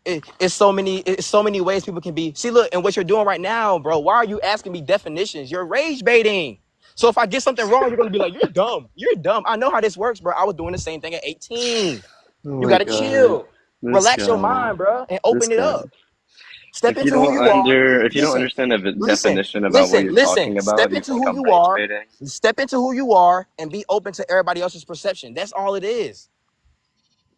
It's so many ways people can be. See, look, and what you're doing right now, bro. Why are you asking me definitions? You're rage baiting. So if I get something wrong, you're gonna be like, "You're dumb. You're dumb." I know how this works, bro. I was doing the same thing at 18. Oh You my gotta god. chill, This relax your guy. mind, bro, and This open it guy. up. Step into who you are. If you don't Listen, understand the listen, definition about what you're talking about, Step you into think who I'm you rage are. baiting. Step into who you are and be open to everybody else's perception. That's all it is.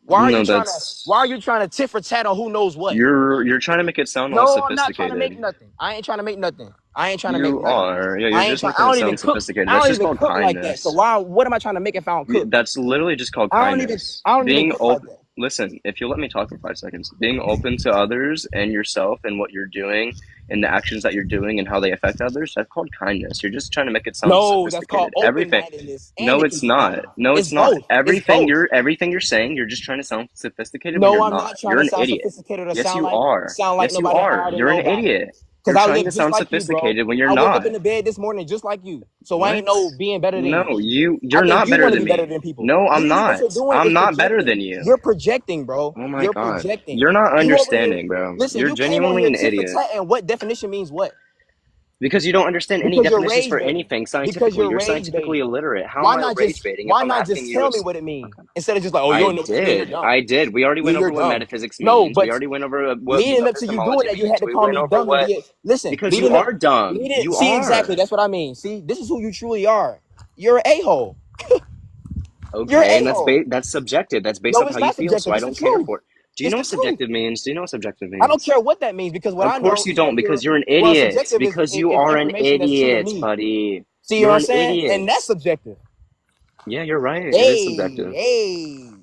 Why are No, you trying to? that's Why are you trying to tit for tat on who knows what? you're trying to make it sound all No, I'm not trying to make sophisticated. nothing. I ain't trying to make nothing. I ain't trying to make You nothing. are. Yeah, you're I ain't just trying. I making it don't even sound cook. sophisticated. I That's don't just even called cook like that. So kindness. why? What am I trying to make if I don't cook? That's literally just called I don't even. kindness. I don't even Being cook like open. that. Listen, if you let me talk for 5 seconds, being open to others and yourself and what you're doing and the actions that you're doing and how they affect others, that's called kindness. You're just trying to make it sound No, that's called sophisticated. Everything. open-mindedness, and No, it can it's be not. wrong. No, It's it's not. both. It's both. Everything you're saying, you're just trying to sound sophisticated when No, you're I'm not. not trying You're to an sound idiot. sophisticated or Yes, you are. sound like Yes, you nobody are. higher than You're an nobody. idiot. Cause You're I trying live to just sound like you, bro. sophisticated when you're I woke up not. in the bed this morning just like you. So I ain't What? no being better than No, you. you're I think not you better want to than be better me. than people. No, I'm Literally, what not. you're doing I'm is not better projecting. than you. You're projecting, bro. Oh my You're God. projecting. You're not You over here. understanding, bro. Listen, You're you came on genuinely here an tit for idiot. tat, and what definition means what? Because you don't understand any Because you're definitions rage for baiting. anything Because scientifically. you're You're rage scientifically baiting. illiterate. How am I rage baiting if Why I'm not asking just you tell a... me what it means Okay. instead of just like, oh, you I don't know what that means, you're did. dumb. I did. We already went You're over what dumb. metaphysics No, means. We but already went over what leading up to you doing epistemology that, you means. had to We call went me over dumb to what... be. Listen, Because you leading up, are dumb. You see exactly. are. That's what I mean. See, this is who you truly are. You're an a-hole. You're an Okay, and a-hole. that's subjective. That's based No, off it's how you not feel, so subjective. I It's the don't care truth. for it. Do you It's know the what truth. subjective means? Do you know what subjective I don't means? care what that means because what Of I know course you is that don't, because you're an well, idiot. subjective Because you is are an information that's true to idiot, me. buddy. See what You're I'm an saying? And idiot. that's subjective. Yeah, you're right. It is Hey, subjective. hey.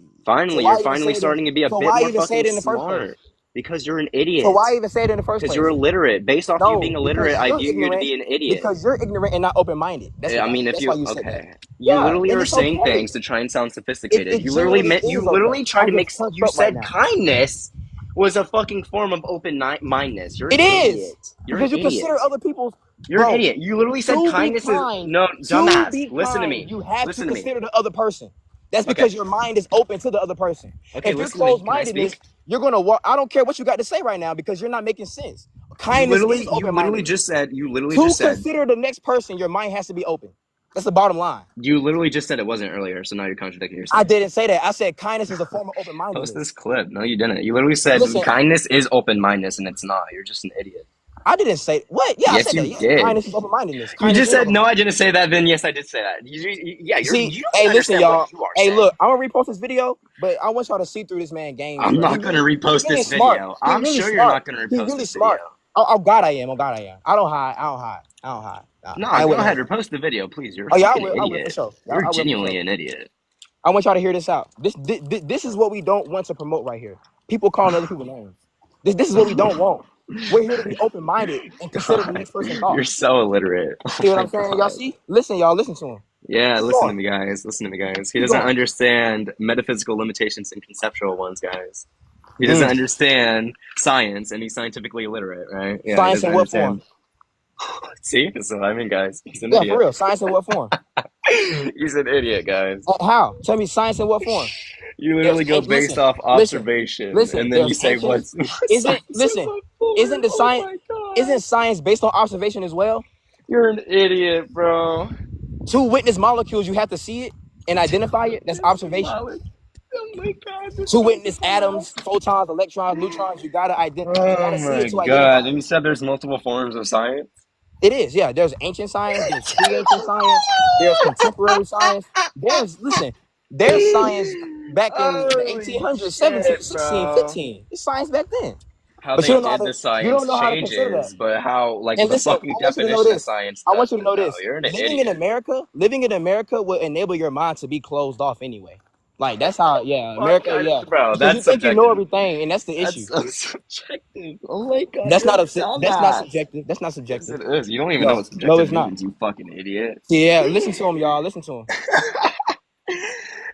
So Finally, why you're even say finally it? In, starting to be a so bit why more even say it fucking in the first place? smart. Because you're an So idiot. why even say it in the first Because you're place? illiterate. Based off you being No, illiterate, because I you're view you to ignorant. be an idiot. Because you're ignorant and not open-minded. That's I what. mean, if That's why you you said that. okay, you Yeah, literally and are it's saying okay. things to try and sound sophisticated. It You literally genuinely meant you is literally okay. tried to I'm make. just turned You up right said now. kindness was a fucking form of open mindedness. You're an It is idiot. You're an because you idiot. consider other people's. You're an Bro, idiot. You literally said to be kindness is kind, no to dumbass. be Listen to kind, me. you have to Listen to me. consider the other person. That's Okay. because your mind is open to the other person. Okay. If you're Listen to me. Can I closed-mindedness, speak? you're gonna walk. I don't care what you got to say right now because you're not making sense. Kindness is You literally open-mindedness. just said. You literally To just said. consider the next person, your mind has to be open. That's the bottom line. You literally just said it wasn't earlier. So now you're contradicting I yourself. didn't say that. I said kindness is a form of Post this open-mindedness. clip. No, you didn't. You literally said Listen, kindness is open mindedness, and it's not. You're just an idiot. I didn't say what. Yeah, I Yes, said that. you Yeah, did. kindness is open-mindedness. You Kindness just is said no. I open-mindedness. didn't say that. Then yes, I did say that. Yeah, See, you don't hey, even listen, understand what y'all. you are Hey, saying. look, I'm gonna repost this video, but I want y'all to see through this man games, I'm bro. not gonna He repost really this smart. video. He I'm really sure you're smart. not gonna He repost really this video. smart. Oh, God, I am. Oh, God, I am. I don't hide. I don't hide. I don't hide. Nah, No, I ain't go with none ahead. of that. Repost the video, please. You're a Oh yeah, I fucking will. I will for idiot. sure. You're I will for genuinely sure. an idiot. I want y'all to hear this out. This is what we don't want to promote right here. People calling other people names. This is what we don't want. We're here to be open-minded and consider the God, next person's you're thoughts. so illiterate. Oh See what my I'm saying? Y'all god. see? Listen, y'all. Listen to him. Yeah, Keep listen to going. me, guys. Listen to me, guys. He Keep doesn't going. understand metaphysical limitations and conceptual ones, guys. He doesn't Mm. understand science, and he's scientifically illiterate, right? Yeah, he Science doesn't in what form? understand. See, that's what I mean, guys. He's an Yeah, for idiot. real. Science in what form? He's an idiot, guys. How? Tell me science in what form? You There's literally go based listen, off listen, observation, listen. and then you There's say ancient. what's Isn't science in listen? what form? Isn't the Oh science? my god, Isn't science based on observation as well? you're an idiot, bro. Two witness molecules, you have to see it and identify it. That's This observation. knowledge. Oh my god, this Two witness multiple atoms, levels. photons, electrons, neutrons. You gotta you Oh gotta see my it to god! identify And it. you said there's multiple forms of science. It is, yeah. There's ancient science. There's pre-ancient science. There's contemporary science. There's science back in the Holy 1800s, 17, shit, 16, bro! 15. It's science back then. How But you they don't know how did to the you don't science know how to consider that. changes, but how like And the listen, fucking I want you to know definition of this. science I want you to doesn't know though. this. You're an Living idiot. in America will enable your mind to be closed off anyway. Like that's how, yeah, What America, kind yeah. of, bro? Because you That's think you know subjective. everything, and that's the issue. That's so subjective. Oh my god, That's you're a not that's not dumbass. subjective. That's not Yes, subjective. it is. You don't even know No, what no, subjective it's not. means, you fucking idiot. Yeah, listen to him, y'all. Listen to him.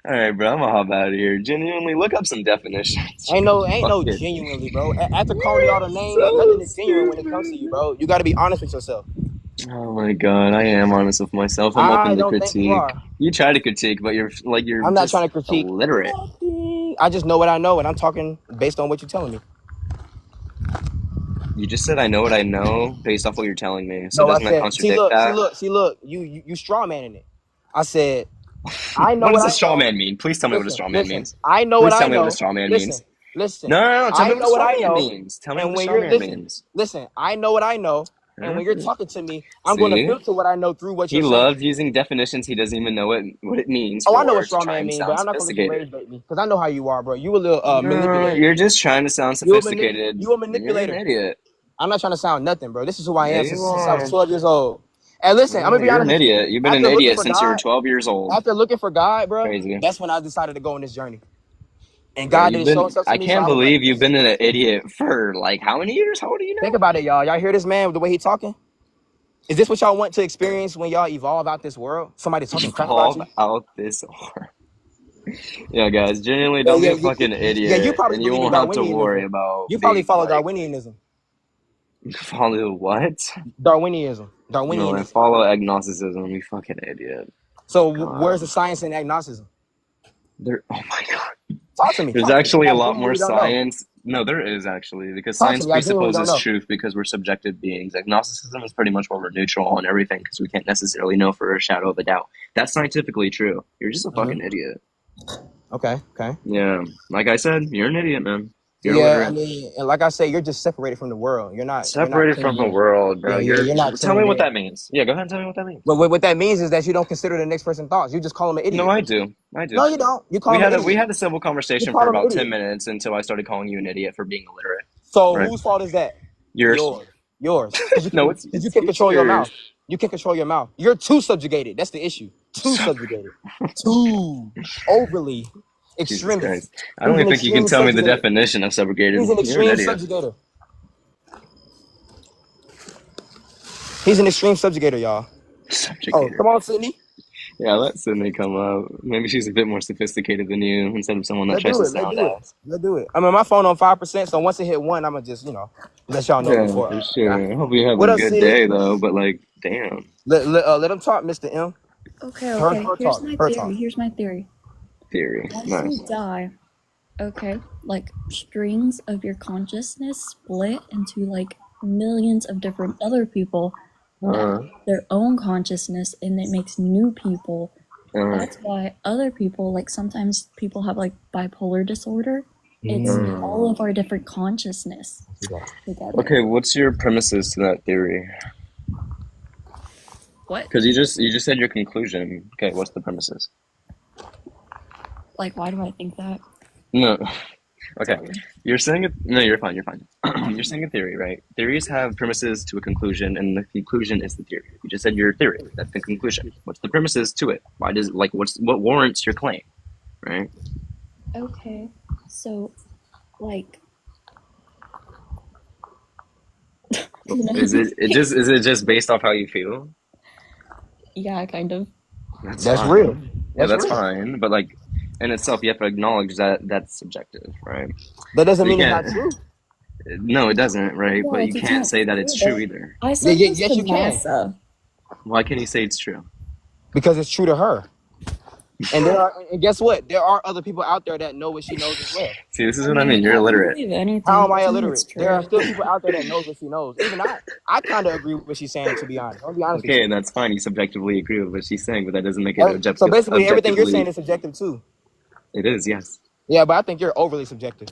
All right, bro. I'm gonna hop out of here. Genuinely, look up some definitions. Ain't no Fucking. genuinely, bro. After calling y'all You're the names, so nothing is genuine when it comes to you, stupid. bro. You got to be honest with yourself. Oh my god, I am honest with myself. I'm I open to don't think you critique. are. You try to critique, but you're I'm not trying just to critique illiterate. nothing. I just know what I know, and I'm talking based on what you're telling me. You just said I know what I know based off what you're telling me. So No, I doesn't that said, contradict that? see, look. You straw manning it. I said, I know What what does a I straw know. man mean? Please tell me what a straw man Listen. means. I know what Please I tell me what a know. straw man Listen, means. listen. No. Tell I me what a know what straw I man know. means. Tell me what And a when straw you're man means. listen. I know what I know. And when you're Mhm. talking to me, I'm going to See? filter what I know through what He you're saying. loves using definitions he doesn't even know what it means Oh, I know what for to straw try man and mean, but sound I'm not gonna let you sophisticated. rage bait me because I know how you are, bro. You a little No, manipulator. you're just trying to sound sophisticated. You a You're an manipulator. idiot. I'm not trying to sound nothing, bro. This is who I Yeah, am you since I was are. 12 years old. And listen, I'm No, gonna be you're honest an with you. idiot. You've been an After looking idiot for since you were God, 12 years old. bro, Crazy. that's when I decided to go on this journey. And Bro, God didn't show himself to I me, so can't I was like, believe you've been an idiot for like how many years? How old are you think now? about it, y'all. Y'all hear this man, the way he talking? Is this what y'all want to experience when y'all evolve out this world? Somebody talking crap about Evolve you? out this world. Yeah, guys, genuinely Yeah, don't be yeah, a fucking you idiot probably and you believe in won't have to worry Darwinianism. about You probably being follow like, Darwinianism. follow what? No, I Darwinianism. follow agnosticism, you fucking idiot. So God. where's the science in agnosticism? Oh my god. Talk to me. There's Talk to me. actually a I lot more genuinely don't know. science. No, there is actually, because Talk to science me. I genuinely don't presupposes know. truth because we're subjective beings. Agnosticism is pretty much where we're neutral on everything because we can't necessarily know for a shadow of a doubt. That's scientifically true. You're just a Hmm. fucking idiot. Okay. Yeah, like I said, you're an idiot, man. You're Yeah, I illiterate. mean, and like I say, you're just separated from the world. You're not Separated from tuned the in. world, bro. You're not Tell me tuned what in. that means. Yeah, go ahead and tell me what that means. But what that means is that you don't consider the next person's thoughts. You just call him an No, idiot. I do. I do. No, you don't. You call him an We idiot. had a civil You conversation for call him an about 10 idiot. minutes until I started calling you an idiot for being illiterate. So Right? whose fault is that? Yours. Yours. Because No, you can't it's control your yours. mouth. You can't control your mouth. You're too subjugated. That's the issue. Too subjugated. Too overly. Jesus Extremist. Christ. I He's don't an even think you can extreme tell me the subjugator. definition of subjugated. He's an You're an extreme idiot. subjugator. He's an extreme subjugator, y'all. Oh, Subjugator. come on, Sydney. Yeah, let Sydney come up. Maybe she's a bit more sophisticated than you instead of someone that Let's tries do to it. Let's sound do it. ass. Let's do it. I mean, my phone on 5%, so once it hit 1, I'ma just, let y'all know Yeah, before. for sure. I hope you have a What up, good Sydney? day, though, but like, damn. Let him talk, Mr. M. Okay, Her, okay. her Here's talk. my Her theory. talk. Here's my theory. Theory. Once Nice. you die, okay, like strings of your consciousness split into like millions of different other people that have their own consciousness, and it makes new people. That's why other people, like sometimes people have like bipolar disorder. It's all of our different consciousness together. Okay, what's your premises to that theory? What? Because you just said your conclusion. Okay, what's the premises? Like, why do I think that? No. Okay. Sorry. You're saying it. No, you're fine. You're fine. You're saying a theory, right? Theories have premises to a conclusion, and the conclusion is the theory. You just said your theory. That's the conclusion. What's the premises to it? Why does what warrants your claim, right? Okay, so like. Is it just based off how you feel? Yeah, kind of. That's fine. real. Yeah, that's real. fine. But like in itself, you have to acknowledge that that's subjective, right? That doesn't So you mean it's not can't. true. No, it doesn't, right? Yeah, But you it's can't not say that it's true, true but either. I said this yes, to you can. Massa. Why can't you say it's true? Because it's true to her. And guess what? There are other people out there that know what she knows as well. See, this is what I mean. You're I don't illiterate. believe anything. How am I It's illiterate? true. There are still people out there that knows what she knows. Even I kind of agree with what she's saying, to be honest. I'll be honest with Okay, you. that's fine. You subjectively agree with what she's saying, but that doesn't make it objective. So basically, everything you're objectively- saying is subjective too. It is, yes. Yeah, but I think you're overly subjective.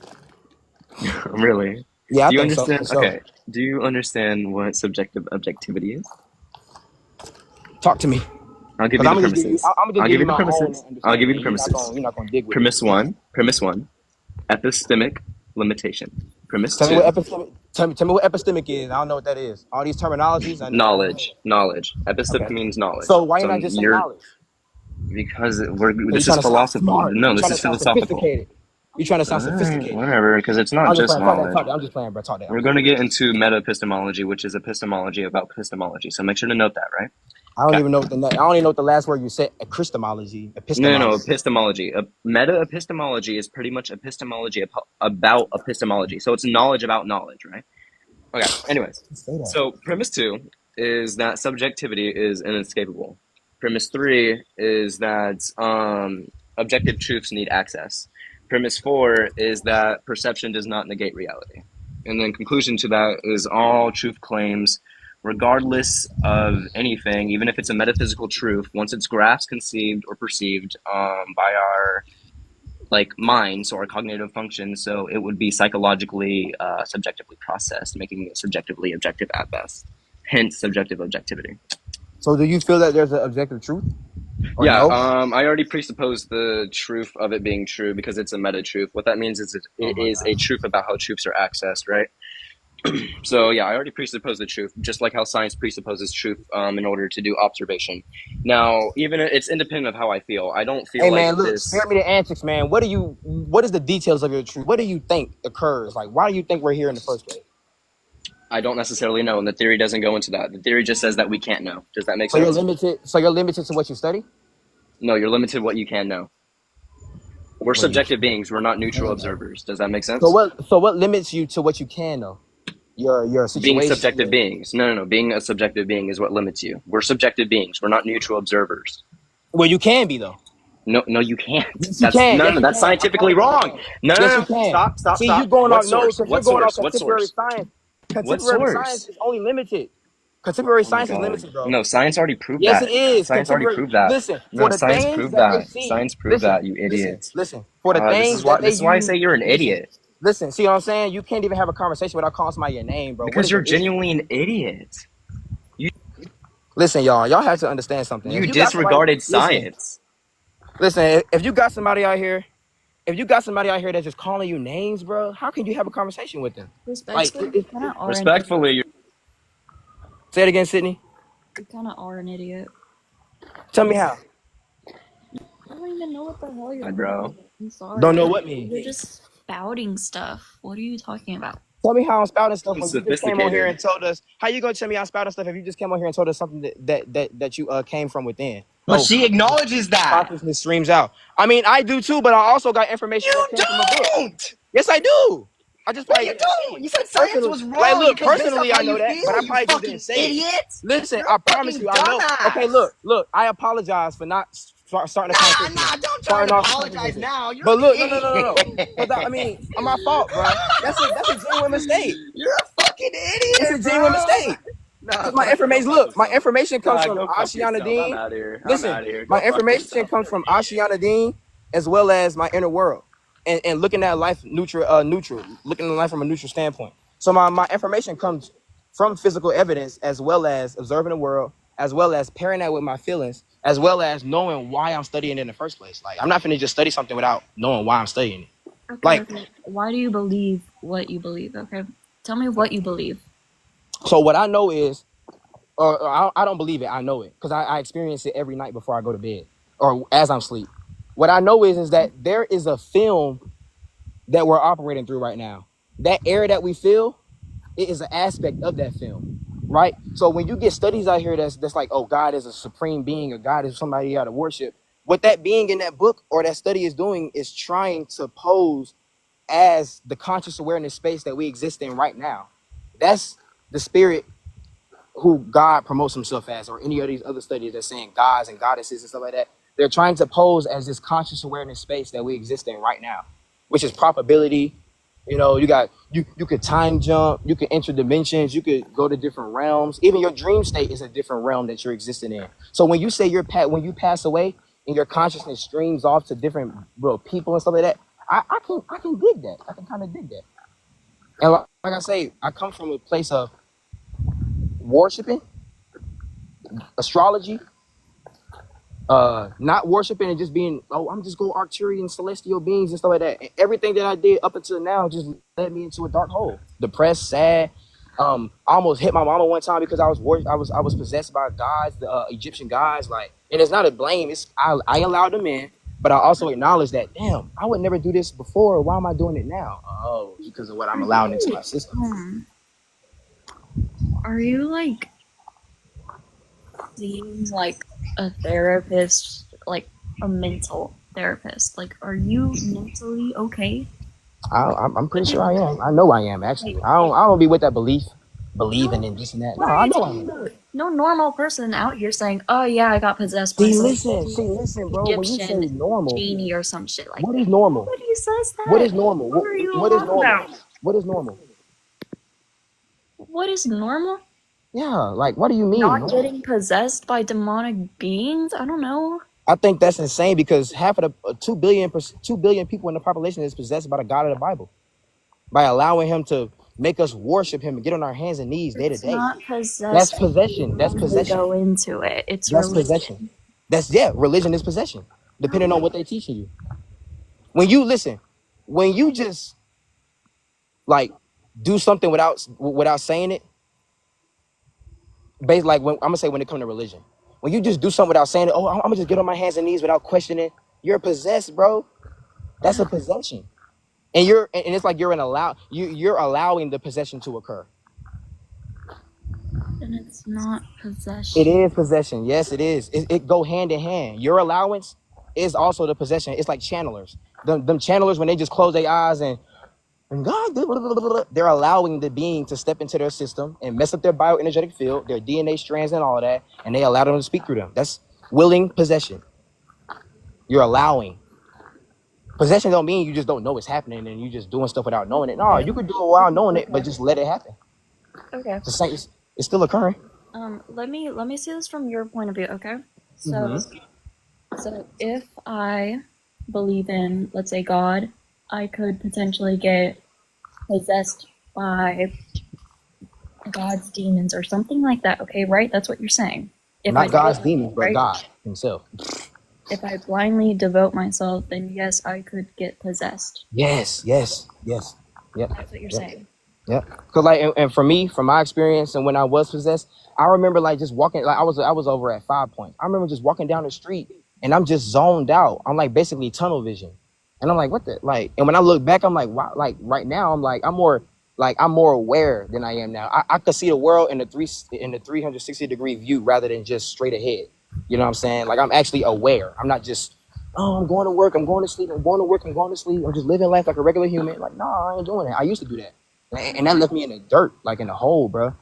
Really? Yeah, I Do you think understand? so. For sure. Okay. Do you understand what subjective objectivity is? Talk to me. I'll give you the premises. I'll give you the premises. I'll give you the premises. You're not gonna dig with Premise one. Epistemic limitation. Premise Tell me two. what epistemic. Tell me what epistemic is. I don't know what that is. All these terminologies. Knowledge. Epistemic means knowledge. So why not just say knowledge? Because this is philosophy. No, this is philosophical. You're trying to sound sophisticated. Whatever, because it's not just knowledge. I'm just playing, bro. Talk that. We're going to get into meta-epistemology, which is epistemology about epistemology. So make sure to note that, right? I don't even know what the last word you said. Epistemology. No, epistemology. Meta-epistemology is pretty much epistemology about epistemology. So it's knowledge about knowledge, right? Okay, anyways. So premise 2 is that subjectivity is inescapable. Premise 3 is that objective truths need access. Premise 4 is that perception does not negate reality. And then conclusion to that is all truth claims, regardless of anything, even if it's a metaphysical truth, once it's grasped, conceived, or perceived by our minds or our cognitive functions, so it would be psychologically, subjectively processed, making it subjectively objective at best. Hence, subjective objectivity. So do you feel that there's an objective truth? Yeah, no? I already presupposed the truth of it being true because it's a meta-truth. What that means is it is a truth about how truths are accessed, right? So yeah, I already presupposed the truth, just like how science presupposes truth in order to do observation. Now, even it's independent of how I feel. I don't feel spare me the antics, man. What is the details of your truth? What do you think occurs? Like, why do you think we're here in the first place? I don't necessarily know, and the theory doesn't go into that. The theory just says that we can't know. Does that make sense? So you're limited to what you study? No, you're limited to what you can know. We're subjective beings. We're not neutral observers. Does that make sense? So what limits you to what you can know? Your situation. Being subjective beings. No. Being a subjective being is what limits you. We're subjective beings. We're not neutral observers. Well, you can be though. No, you can't. Yes, you can. That's scientifically wrong. No. Stop. See, you're going off. No, because you're going off contemporary source? science. What Contemporary source? science is only limited. Contemporary science is limited, bro. No, science already proved yes, that. Yes, it is. Science already proved that. Listen, no, for the science things proved that that. they see, Science proved that, you idiot. Listen, for the things this is why I say you're an idiot. Listen, see what I'm saying? You can't even have a conversation without calling somebody your name, bro. Because you're genuinely an idiot. Listen, y'all have to understand something. You disregarded science. Listen, if you got somebody out here that's just calling you names, bro, how can you have a conversation with them? Respectfully. Say it again, Sydney. You kind of are an idiot. Tell me how. I don't even know what the hell you're doing. Bro. I'm sorry. Don't know what mean. You're just spouting stuff. What are you talking about? Tell me how I'm spouting stuff when you just came on here Sophisticated. and told us. How you gonna tell me I'm spouting stuff if you just came on here and told us something that you came from within? But she acknowledges that. Consciousness streams out. I mean, I do too, but I also got information You that came from a book. don't. Yes, I do. I just No, probably you didn't say don't. it. You said science Personally, was wrong. like, look, because based personally, off how I know you that, feel, but I you probably just fucking didn't say it. idiot. Listen, You're I a promise fucking you, I know. dumbass. Okay, look, I apologize for not starting a conversation. Don't try starting to off the apologize conversation. now. You're But an look, idiot. no. Because I mean, it's my fault, bro. That's a genuine mistake. You're a fucking idiot, It's a bro. genuine mistake. Nah, Because my information, look, my information comes from go fuck Ashiana yourself. I'm Dean. out of here. Listen, my information comes from Ashiana Dean as well as my inner world, and looking at life neutral, looking at life from a neutral standpoint. So my information comes from physical evidence as well as observing the world, as well as pairing that with my feelings, as well as knowing why I'm studying it in the first place. Like, I'm not finna just study something without knowing why I'm studying it. Okay, Like, why do you believe what you believe? Okay, tell me what you believe. so what I know is, or I don't believe it. I know it because I experience it every night before I go to bed or as I'm asleep. What I know is that there is a film that we're operating through right now. That air that we feel, it is an aspect of that film, right? So when you get studies out here that's like, oh, God is a supreme being or God is somebody you got to worship, what that being in that book or that study is doing is trying to pose as the conscious awareness space that we exist in right now. That's the spirit who God promotes himself as, or any of these other studies that's saying gods and goddesses and stuff like that. They're trying to pose as this conscious awareness space that we exist in right now, which is probability. You know, you could time jump, you could enter dimensions, you could go to different realms. Even your dream state is a different realm that you're existing in. So when you say when you pass away and your consciousness streams off to different people and stuff like that, I can dig that. I can kind of dig that. And like I say, I come from a place of worshiping, astrology, not worshiping and just being, I'm just going Arcturian celestial beings and stuff like that. And everything that I did up until now just led me into a dark hole. Depressed, sad. I almost hit my mama one time because I was possessed by gods, the Egyptian gods. Like, and it's not a blame. It's I allowed them in, but I also acknowledge that, damn, I would never do this before. Why am I doing it now? Oh, because of what I'm allowing into my system. Are you like seeing like a therapist, like a mental therapist? Like, are you mentally okay? I'm pretty sure I am. I know I am, actually. I don't be with that believing in this and that. No, I know I am. No normal person out here saying, "Oh yeah, I got possessed by some listen, bro. When you say Egyptian normal, genie or some shit like what that." is normal? Nobody says that. What is normal? What are you what is on normal? about? What is normal? What is normal? Yeah, like, what do you mean? Not getting possessed by demonic beings? I don't know. I think that's insane because half of the 2 billion people in the population is possessed by the God of the Bible. By allowing him to make us worship him and get on our hands and knees day to day. Not possession. That's possession. That's possession. Go into it. It's That's religion. possession. Religion is possession, depending on what they're teaching you. When you just like do something without saying it, based like when I'm gonna say when it comes to religion, when you just do something without saying it, I'm gonna just get on my hands and knees without questioning, you're possessed, bro. That's a possession. And it's like you're allowing the possession to occur. And it's not possession. It is possession. Yes, it is. It go hand in hand. Your allowance is also the possession. It's like channelers. Them channelers, when they just close their eyes and God, they're allowing the being to step into their system and mess up their bioenergetic field, their DNA strands and all of that, and they allow them to speak through them. That's willing possession. You're allowing. Possession don't mean you just don't know it's happening and you just doing stuff without knowing it. No, you could do it without knowing it, but just let it happen. Okay. It's still occurring. Let me see this from your point of view, okay? So so if I believe in, let's say, God, I could potentially get possessed by God's demons or something like that, okay, right? That's what you're saying. Not God's demons, but God himself. If I blindly devote myself, then yes, I could get possessed. Yes. Yep. That's what you're saying. Yeah, because like, and for me, from my experience, and when I was possessed, I remember like just walking. Like I was over at 5 Points. I remember just walking down the street, and I'm just zoned out. I'm like basically tunnel vision, And I'm like, what the like? And when I look back, I'm like, wow. Like right now, I'm more aware than I am now. I could see the world in the 360-degree view rather than just straight ahead. You know what I'm saying? Like I'm actually aware. I'm not just, oh, I'm going to work, I'm going to sleep, I'm going to work, I'm going to sleep. I'm just living life like a regular human. Like, no, I ain't doing that. I used to do that, and that left me in the dirt, like in the hole, bro.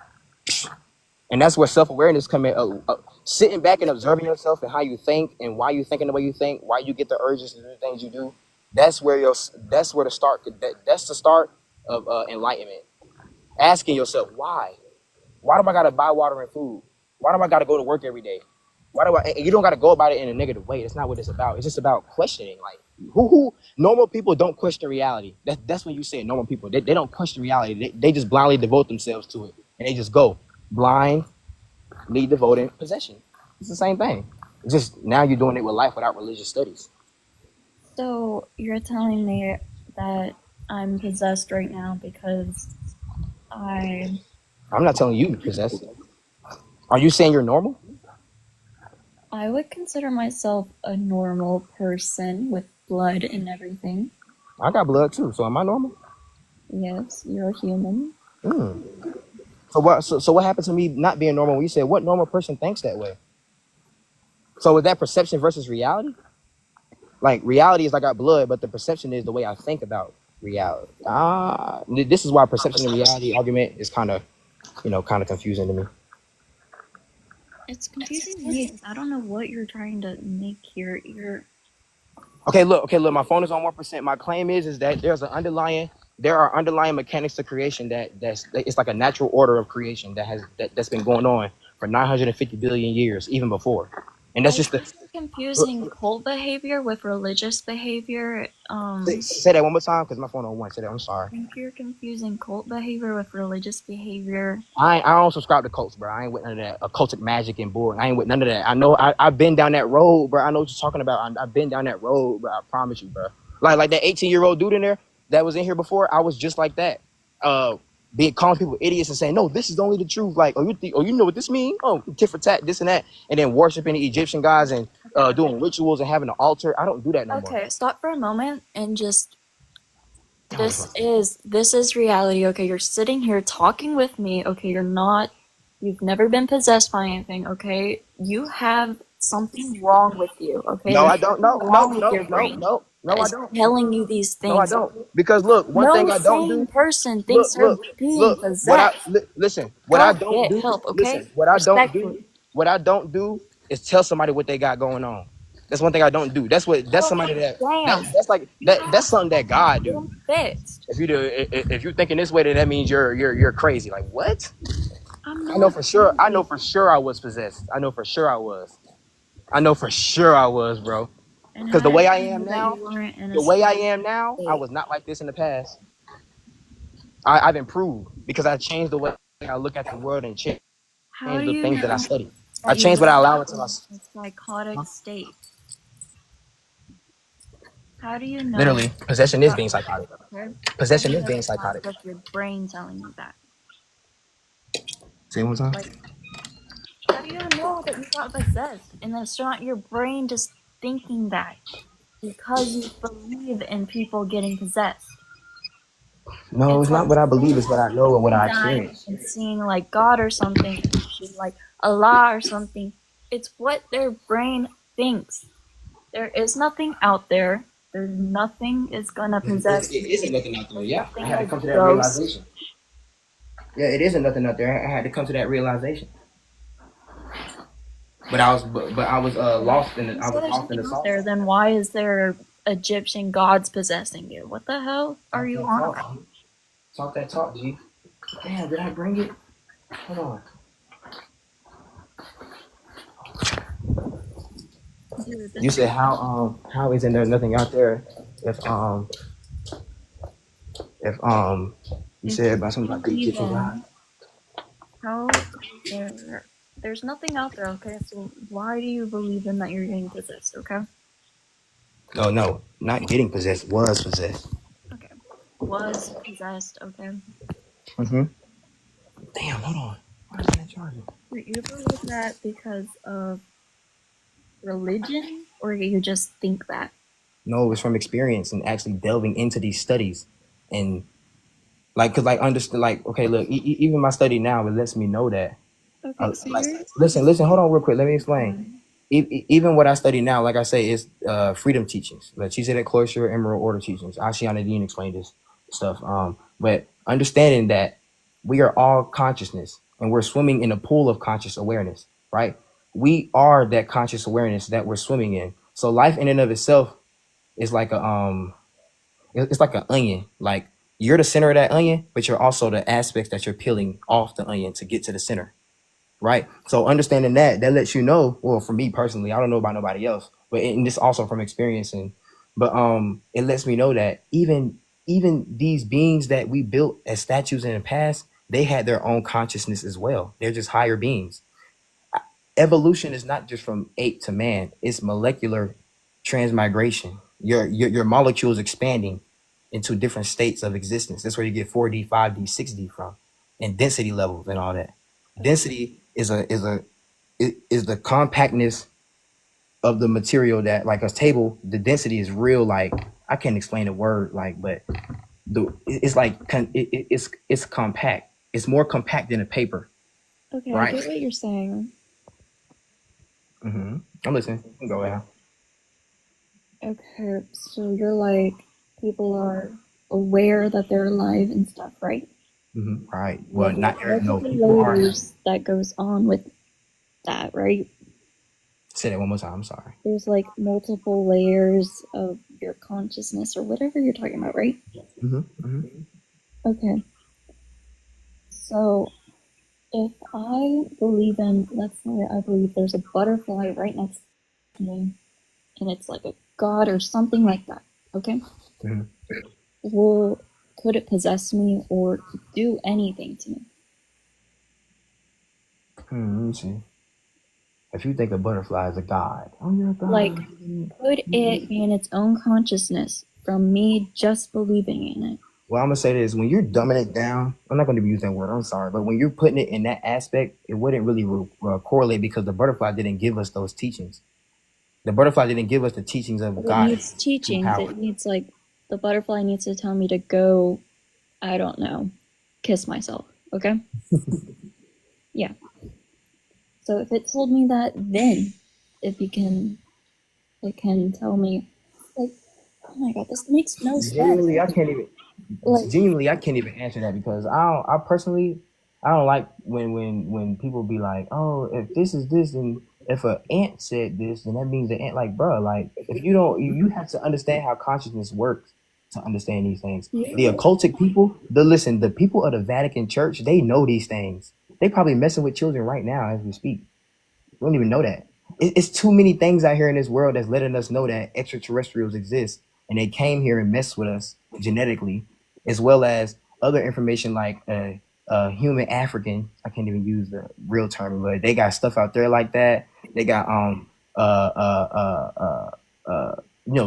And that's where self-awareness come in. Sitting back and observing yourself and how you think and why you thinking the way you think, why you get the urges to do the things you do. That's where the start. That's the start of enlightenment. Asking yourself why. Why do I gotta buy water and food? Why do I gotta go to work every day? Why do I? And you don't gotta go about it in a negative way. That's not what it's about. It's just about questioning. Like who normal people don't question reality. That's when you say normal people. They don't question reality. They just blindly devote themselves to it, and they just go blind, need devoted possession. It's the same thing. It's just now you're doing it with life without religious studies. So you're telling me that I'm possessed right now because I'm not telling you you're possessed. Are you saying you're normal? I would consider myself a normal person with blood and everything. I got blood too, so am I normal? Yes, you're a human. So what happened to me not being normal when you said what normal person thinks that way? So is that perception versus reality? Like reality is I got blood, but the perception is the way I think about reality. This is why perception and reality argument is kind of confusing to me. It's confusing to me. I don't know what you're trying to make here. Okay, look, my phone is on 1%. My claim is that there are underlying mechanics to creation that's it's like a natural order of creation that's been going on for 950 billion years, even before. And that's just you're confusing cult behavior with religious behavior. Say that one more time because my phone on 1. Say that. I'm sorry. I think you're confusing cult behavior with religious behavior. I don't subscribe to cults, bro. I ain't with none of that occultic magic and bull. I ain't with none of that. I know I've been down that road, bro. I know what you're talking about. I've been down that road, bro. I promise you, bro. Like that 18-year-old dude in there that was in here before. I was just like that. Being calling people idiots and saying, no, this is only the truth. Like, you know what this means? Oh, tit for tat, this and that, and then worshiping the Egyptian gods and doing rituals and having an altar. I don't do that no more. Okay, stop for a moment and just. This is reality. Okay, you're sitting here talking with me. Okay, you've never been possessed by anything. Okay, you have something wrong with you. Okay, no, I don't. No, I don't. Telling you these things. No, I don't. Because look, one thing I don't do. Person thinks they're being possessed. Listen. What I don't do. Help, okay? Listen. What I don't do is tell somebody what they got going on. That's one thing I don't do. That's somebody that's something that God do. If you're thinking this way, then that means you're crazy. Like what? I know for sure I was possessed. I know for sure I was, bro. Because the way I am now, I was not like this in the past. I've improved because I changed the way I look at the world and changed the things that I study. I changed what I allow into my psychotic state. How do you know? Literally, possession is being psychotic. Possession is being psychotic. That's your brain telling you that. Say it one time. How do you know that you got possessed? And it's not your brain just thinking that because you believe in people getting possessed. No, it's not what I believe. It's what I know and what I experience. And seeing like God or something, like Allah or something. It's what their brain thinks. There is nothing out there. There's nothing is gonna possess. It isn't nothing out there. Yeah, I had to come to that realization. Yeah, it isn't nothing out there. I had to come to that realization. But I was lost in it. I was lost in the sauce. Then why is there Egyptian gods possessing you? What the hell are you on? Talk that talk, G. Damn, did I bring it? Hold on. You said how isn't there nothing out there if you said about something about the Egyptian god? How there's nothing out there, okay? So why do you believe in that you're getting possessed, okay? No, not getting possessed, was possessed. Okay. Was possessed, okay. Damn, hold on. Why is that charging? You believe that because of religion, or you just think that? No, it's from experience and actually delving into these studies, and like, cause like understand, like, okay, look, even my study now, it lets me know that. Okay, so Like, you're listen, hold on real quick. Let me explain. Even what I study now, like I say, is freedom teachings. Like she said at Cloister, Emerald Order teachings. Ashiana Dean explained this stuff. But understanding that we are all consciousness and we're swimming in a pool of conscious awareness, right? We are that conscious awareness that we're swimming in. So life in and of itself is like it's like an onion. Like you're the center of that onion, but you're also the aspects that you're peeling off the onion to get to the center, right? So understanding that lets you know. Well, for me personally, I don't know about nobody else, but and this also from experience, and but it lets me know that even these beings that we built as statues in the past, they had their own consciousness as well. They're just higher beings. Evolution is not just from ape to man; it's molecular transmigration. Your molecules expanding into different states of existence. That's where you get 4D, 5D, 6D from, and density levels and all that. Density is the compactness of the material that, like a table, the density is real. Like I can't explain the word, like, but it's like it's compact. It's more compact than a paper, okay. I right? get what you're saying. I'm listening. Go ahead. Okay, so you're like people are aware that they're alive and stuff, right? Right. Well, Like not no multiple people are. layers that goes on with that, right? Say that one more time. I'm sorry. There's like multiple layers of your consciousness or whatever you're talking about, right? Okay. So if I believe in, let's say I believe there's a butterfly right next to me and it's like a god or something like that, okay? Well, could it possess me or do anything to me? Let me see. If you think a butterfly is a god, oh, you're a god. Like, could it gain its own consciousness from me just believing in it? Well, I'm gonna say this: when you're dumbing it down, I'm not gonna use that word. I'm sorry, but when you're putting it in that aspect, it wouldn't really correlate because the butterfly didn't give us those teachings. The butterfly didn't give us the teachings of It God needs and teachings. power. It needs, like, the butterfly needs to tell me to go, I don't know, kiss myself, okay? Yeah. So if it told me that, then it can tell me, like, oh my god, this makes no sense. Genuinely, I can't even. Like, Genuinely, I can't even answer that because I personally, I don't like when people be like, oh, if this is this, and if an ant said this, then that means the ant. Like, bro, like if you don't, you have to understand how consciousness works to understand these things. The occultic people, the people of the Vatican Church, they know these things. They probably messing with children right now as we speak. We don't even know that. It's too many things out here in this world that's letting us know that extraterrestrials exist and they came here and messed with us genetically, as well as other information like human African. I can't even use the real term, but they got stuff out there like that. They got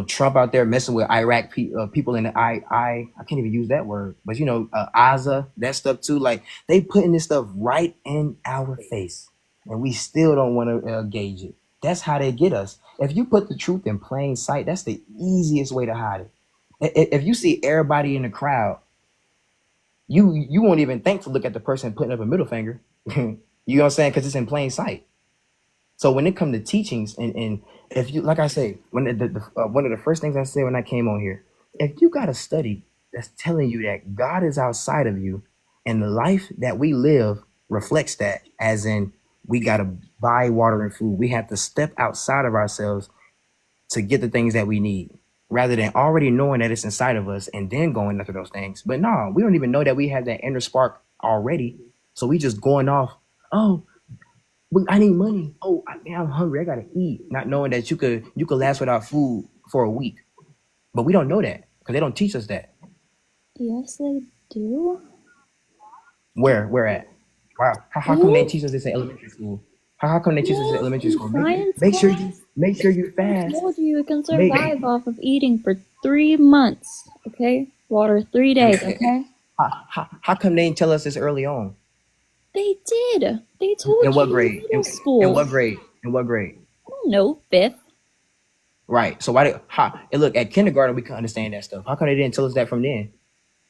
Trump out there messing with Iraq people in the I can't even use that word, but Aza, that stuff too. Like they putting this stuff right in our face and we still don't want to gauge it. That's how they get us. If you put the truth in plain sight, that's the easiest way to hide it. If you see everybody in the crowd, you won't even think to look at the person putting up a middle finger. You know what I'm saying? Because it's in plain sight. So when it comes to teachings, and if you, like I say, when one of the first things I said when I came on here, if you got a study that's telling you that God is outside of you, and the life that we live reflects that, as in we got to buy water and food, we have to step outside of ourselves to get the things that we need, rather than already knowing that it's inside of us and then going after those things. But no, we don't even know that we have that inner spark already. So we just going off, oh, I need money. Oh, I'm hungry. I gotta eat. Not knowing that you could last without food for a week, but we don't know that because they don't teach us that. yes, they do. Where at? Wow. How come they teach us this in elementary school? How come they teach us this in elementary school? Make sure you I fast. told you can survive off of eating for 3 months, okay? Water 3 days, okay? How come they didn't tell us this early on? They did. They told In what you grade? in middle school. In what grade? In what grade? I don't know, 5th. Right. So and look, at kindergarten we can understand that stuff. How come they didn't tell us that from then?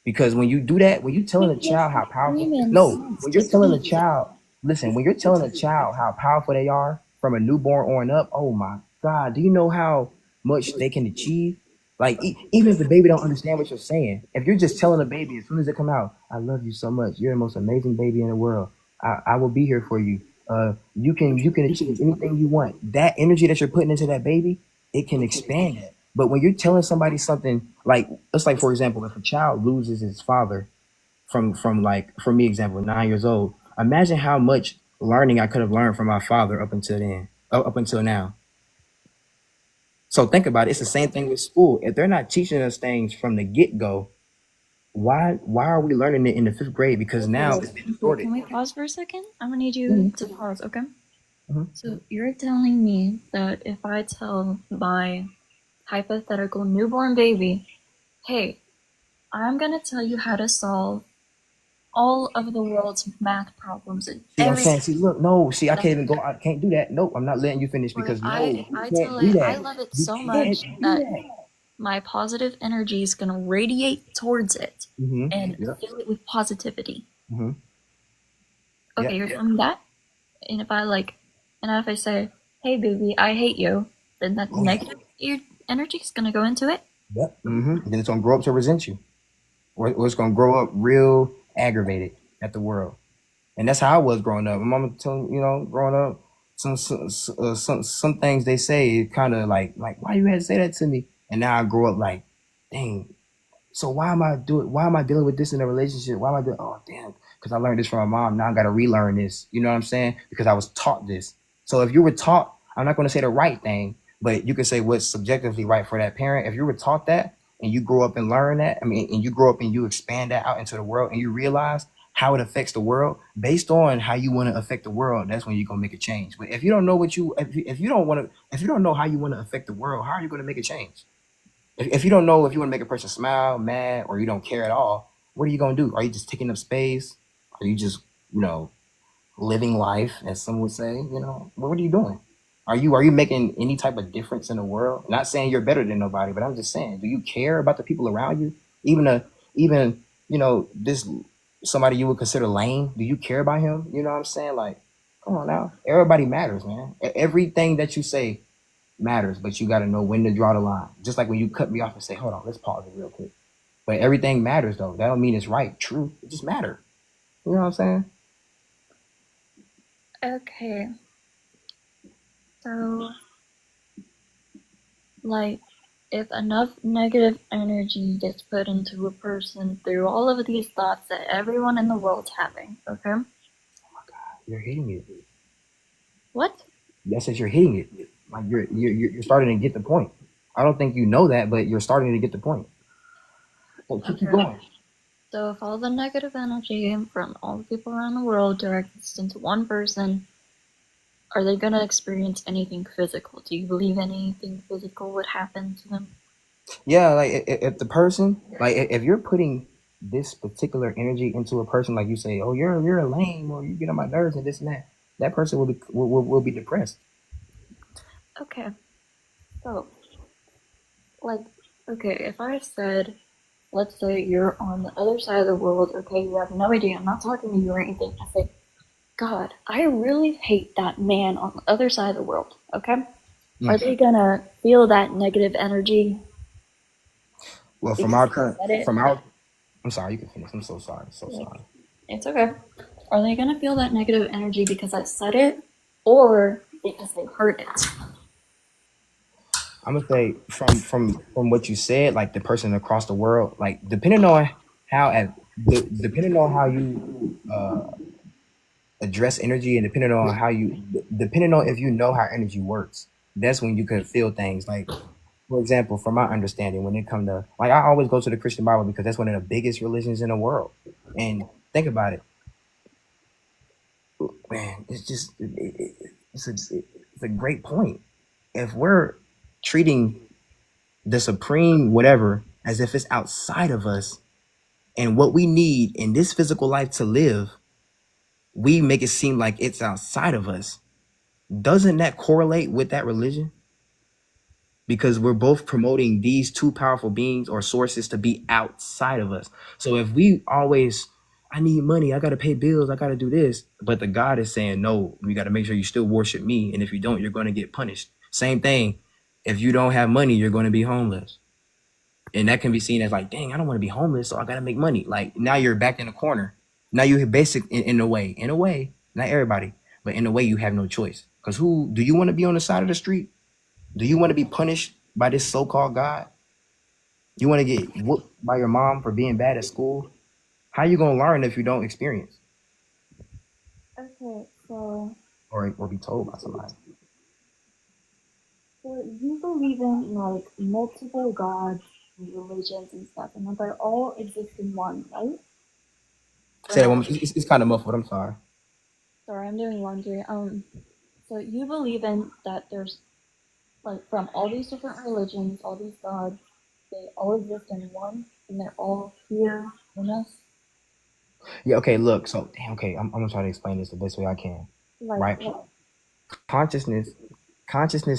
Because when you do that, when you telling a child how powerful, no, when you're telling a child, listen, when you're telling a child how powerful they are from a newborn on up, oh my God, do you know how much they can achieve? Like even if the baby don't understand what you're saying, if you're just telling a baby as soon as it come out, I love you so much, you're the most amazing baby in the world. I will be here for you. You can achieve anything you want. That energy that you're putting into that baby, it can expand it. But when you're telling somebody something like, it's like, for example, if a child loses his father from like, for me example, 9 years old, imagine how much learning I could have learned from my father up until then, up until now. So think about it. It's the same thing with school. If they're not teaching us things from the get go, why are we learning it in the fifth grade? Because now it's been distorted. Can we pause for a second? I'm gonna need you to pause, okay? So you're telling me that if I tell my hypothetical newborn baby, hey, I'm gonna tell you how to solve all of the world's math problems and See what I'm saying? everything. See, look, no, see, I can't even go. I can't do that. Nope, I'm not letting you finish Or if because no, I you tell can't do it that. I love it You so can't much do that that. my positive energy is gonna radiate towards it and Yep. fill it with positivity. Mm-hmm. Okay, Yep. you're telling me that? And if I say, hey baby, I hate you, then that negative energy is gonna go into it. Yep. Then it's gonna grow up to resent you, or it's gonna grow up real aggravated at the world. And that's how I was growing up. My mama telling growing up, some things they say kind of like why you had to say that to me. And now I grow up like, dang. So why am I dealing with this in a relationship? Why am I doing? Oh damn, because I learned this from my mom. Now I got to relearn this. You know what I'm saying? Because I was taught this. So if you were taught, I'm not going to say the right thing, but you can say what's subjectively right for that parent. If you were taught that and you grow up and learn that, I mean, and you grow up and you expand that out into the world and you realize how it affects the world based on how you want to affect the world, that's when you're gonna make a change. But if you don't know if you don't want to, if you don't know how you want to affect the world, how are you going to make a change? If you don't know if you want to make a person smile, mad, or you don't care at all, what are you gonna do? Are you just taking up space? Are you just, living life, as some would say? What are you doing? Are you making any type of difference in the world? Not saying you're better than nobody, but I'm just saying, do you care about the people around you? Even this somebody you would consider lame, do you care about him? You know what I'm saying? Like, come on now. Everybody matters, man. Everything that you say matters, but you got to know when to draw the line. Just like when you cut me off and say, hold on, let's pause it real quick. But everything matters, though. That don't mean it's right, true. It just matters. You know what I'm saying? Okay. So, like, if enough negative energy gets put into a person through all of these thoughts that everyone in the world's having, okay? You're hitting it. What? That says you're hitting it. Like you're starting to get the point. I don't think you know that, but you're starting to get the point. So keep going. So if all the negative energy from all the people around the world directs into one person, are they going to experience anything physical? Do you believe anything physical would happen to them? Yeah, like if the person, like if you're putting this particular energy into a person, like you say, oh, you're a lame, or you get on my nerves and this and that, that person will be depressed. Okay. So, if I said, let's say you're on the other side of the world, okay, you have no idea, I'm not talking to you or anything. I say, God, I really hate that man on the other side of the world, okay? Are they gonna feel that negative energy? Well, I'm sorry, you can finish. I'm so sorry, sorry. It's okay. Are they gonna feel that negative energy because I said it, or because they heard it? I'm gonna say from what you said, like the person across the world, like depending on how you address energy, and depending on if you know how energy works, that's when you can feel things. Like, for example, from my understanding, when it comes to, like, I always go to the Christian Bible because that's one of the biggest religions in the world. And think about it, man. It's a great point. If we're treating the supreme whatever as if it's outside of us, and what we need in this physical life to live, we make it seem like it's outside of us. Doesn't that correlate with that religion? because we're both promoting these two powerful beings or sources to be outside of us. So if we always, I need money, I got to pay bills, I got to do this, but the God is saying, no, we got to make sure you still worship me. And if you don't, you're going to get punished. Same thing. If you don't have money, you're going to be homeless. And that can be seen as like, dang, I don't want to be homeless, so I got to make money. Like now you're back in the corner. Now you're basic in a way, not everybody, but in a way you have no choice. Because who do you want to be on the side of the street? Do you want to be punished by this so-called God? You want to get whooped by your mom for being bad at school? How you gonna learn if you don't experience Okay, so or be told by somebody? you believe in like multiple gods and religions and stuff, and they all exist in one, right? Say that one. It's kind of muffled. I'm sorry. Sorry, I'm doing laundry. So you believe in that there's like from all these different religions, all these gods, they all exist in one, and they're all here in us. Yeah. Okay. Look. So okay. I'm gonna try to explain this the best way I can. Right. Consciousness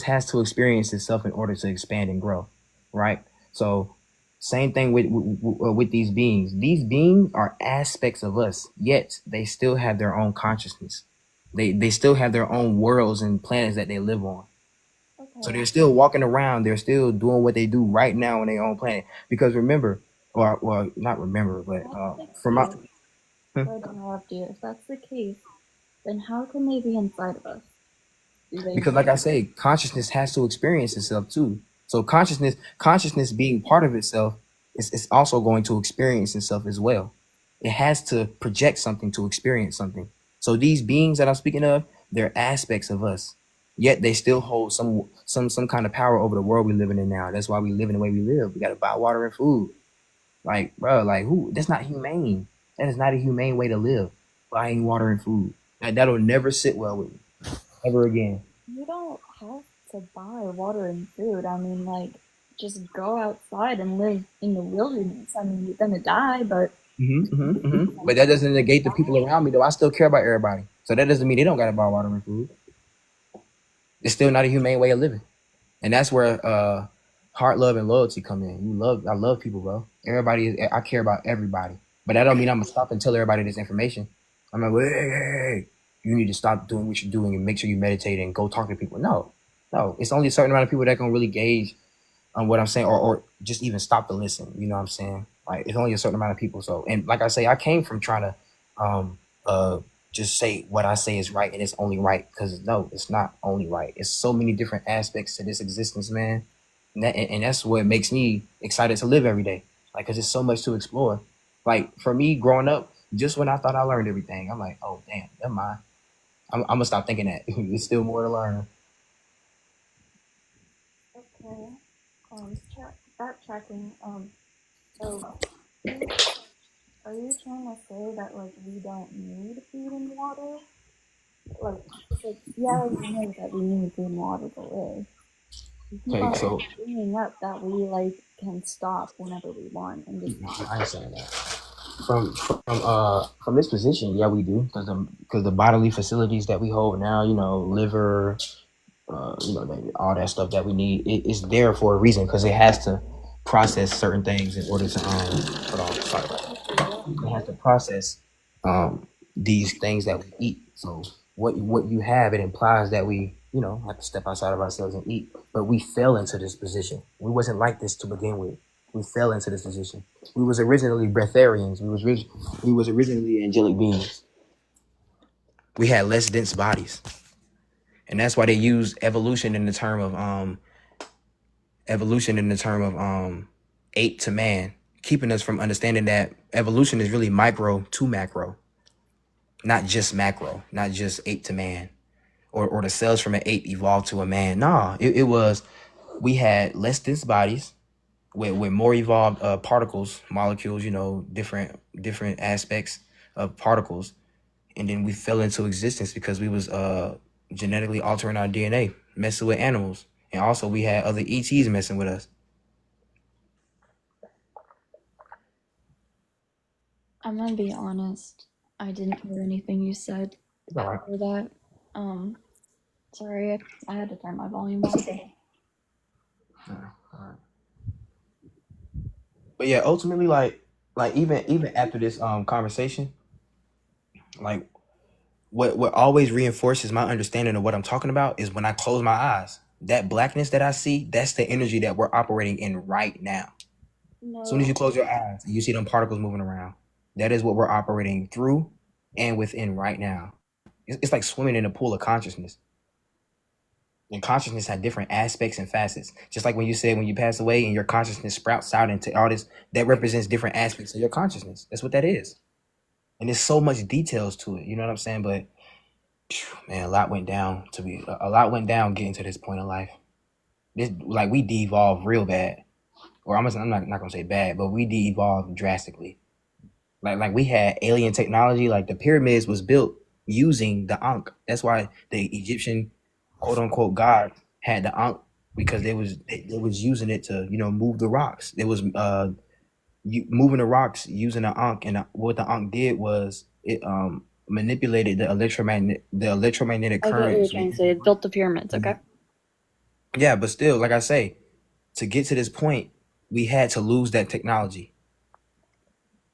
has to experience itself in order to expand and grow. Right. So same thing with these beings. These beings are aspects of us, yet they still have their own consciousness. They still have their own worlds and planets that they live on. So they're still walking around. They're still doing what they do right now on their own planet. Because remember, or well, not remember, but from my If that's the case, then how can they be inside of us? because like I say, consciousness has to experience itself too. So consciousness being part of itself is also going to experience itself as well. It has to project something to experience something. So these beings that I'm speaking of, they're aspects of us. Yet they still hold some kind of power over the world we're living in now. That's why we live in the way we live. We gotta buy water and food. Like, bro, like who? That's not humane. That is not a humane way to live. Buying water and food. That'll never sit well with me ever again. You don't have to buy water and food. I mean, like, just go outside and live in the wilderness. I mean, you're gonna die, but But that doesn't negate the people around me, though. I still care about everybody. So that doesn't mean they don't gotta buy water and food. It's still not a humane way of living, and that's where heart, love, and loyalty come in. I love people, bro. I care about everybody, but that don't mean I'm gonna stop and tell everybody this information. I'm like, well, hey, you need to stop doing what you're doing and make sure you meditate and go talk to people. No, it's only a certain amount of people that can really gauge on what I'm saying, or just even stop to listen. You know what I'm saying? Like it's only a certain amount of people. So, and like I say, I came from trying to just say what I say is right and it's only right, because no, it's not only right. It's so many different aspects to this existence, man. And that's what makes me excited to live every day. Like, cause there's so much to explore. Like for me growing up, just when I thought I learned everything, I'm like, oh damn, never mind. I'm gonna stop thinking that. There's still more to learn. okay. Backtracking. So are you trying to say that like we don't need food and water? Like, yeah, we know that we need food and water to live. Okay, so Bringing up that we like can stop whenever we want and just I ain't saying that. From this position, yeah, we do, because the bodily facilities that we hold now, liver, all that stuff that we need, it's there for a reason, because it has to process certain things in order to hold on, sorry about that. It has to process these things that we eat. So what you have, it implies that we have to step outside of ourselves and eat. But we fell into this position. We wasn't like this to begin with. We fell into this position. We was originally breatharians. We was originally angelic beings. We had less dense bodies, and that's why they use evolution in the term of ape to man, keeping us from understanding that evolution is really micro to macro, not just macro, not just ape to man, or the cells from an ape evolved to a man. Nah, it was, we had less dense bodies with more evolved particles, molecules, different aspects of particles. And then we fell into existence because we was genetically altering our DNA, messing with animals. And also we had other ETs messing with us. I'm gonna be honest. I didn't hear anything you said All right. for that. Sorry, I had to turn my volume up. All right. But yeah, ultimately, like even after this conversation, like what always reinforces my understanding of what I'm talking about is when I close my eyes. That blackness that I see, that's the energy that we're operating in right now. As soon as you No. close your eyes, you see them particles moving around. That is what we're operating through and within right now. It's like swimming in a pool of consciousness. And consciousness had different aspects and facets. Just like when you said when you pass away and your consciousness sprouts out into all this, that represents different aspects of your consciousness. That's what that is. And there's so much details to it. You know what I'm saying? But man, a lot went down getting to this point in life. This like we de-evolved real bad. Or I'm not gonna say bad, but we de-evolved drastically. Like we had alien technology. Like the pyramids was built using the Ankh. That's why the Egyptian quote unquote god had the Ankh, because they was using it to move the rocks. It was moving the rocks using the Ankh, and what the Ankh did was it manipulated the electromagnetic I get what you're currents. trying to say. It built the pyramids, okay? Yeah, but still, like I say, to get to this point, we had to lose that technology.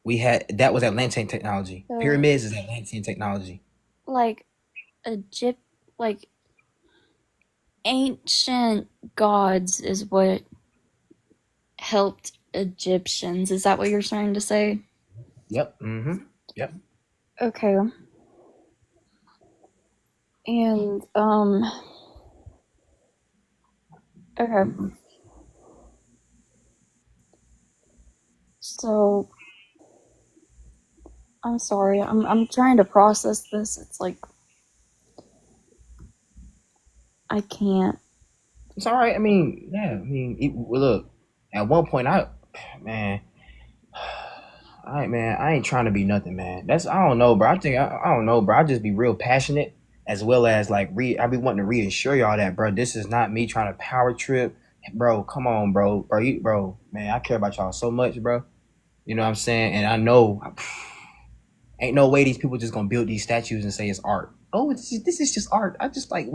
That was Atlantean technology. So, Pyramids is Atlantean technology. like like ancient gods is what helped Egyptians. Is that what you're trying to say? Yep. Mm-hmm. Yep. Okay. And okay. So I'm sorry. I'm trying to process this. It's like I can't. It's all right. I mean, yeah. I mean, look. At one point, man, I ain't trying to be nothing, man. I don't know, bro. I don't know, bro. I just be real passionate, as well as like I be wanting to reassure y'all that, bro. This is not me trying to power trip, bro. Come on, bro, man. I care about y'all so much, bro. You know what I'm saying? And I know, ain't no way these people just gonna build these statues and say it's art. Oh, this is just art. I just like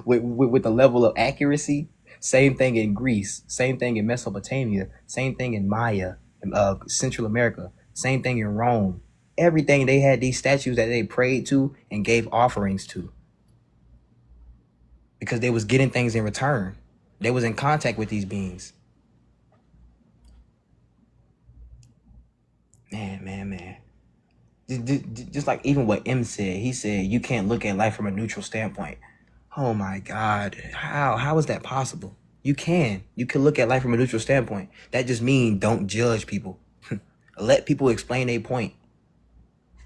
with the level of accuracy. Same thing in Greece. Same thing in Mesopotamia. Same thing in Maya, Central America. Same thing in Rome. Everything, they had these statues that they prayed to and gave offerings to, because they was getting things in return. They was in contact with these beings. Man. Just like even what M said, he said you can't look at life from a neutral standpoint. Oh my God, how is that possible? You can look at life from a neutral standpoint. That just means don't judge people. Let people explain their point,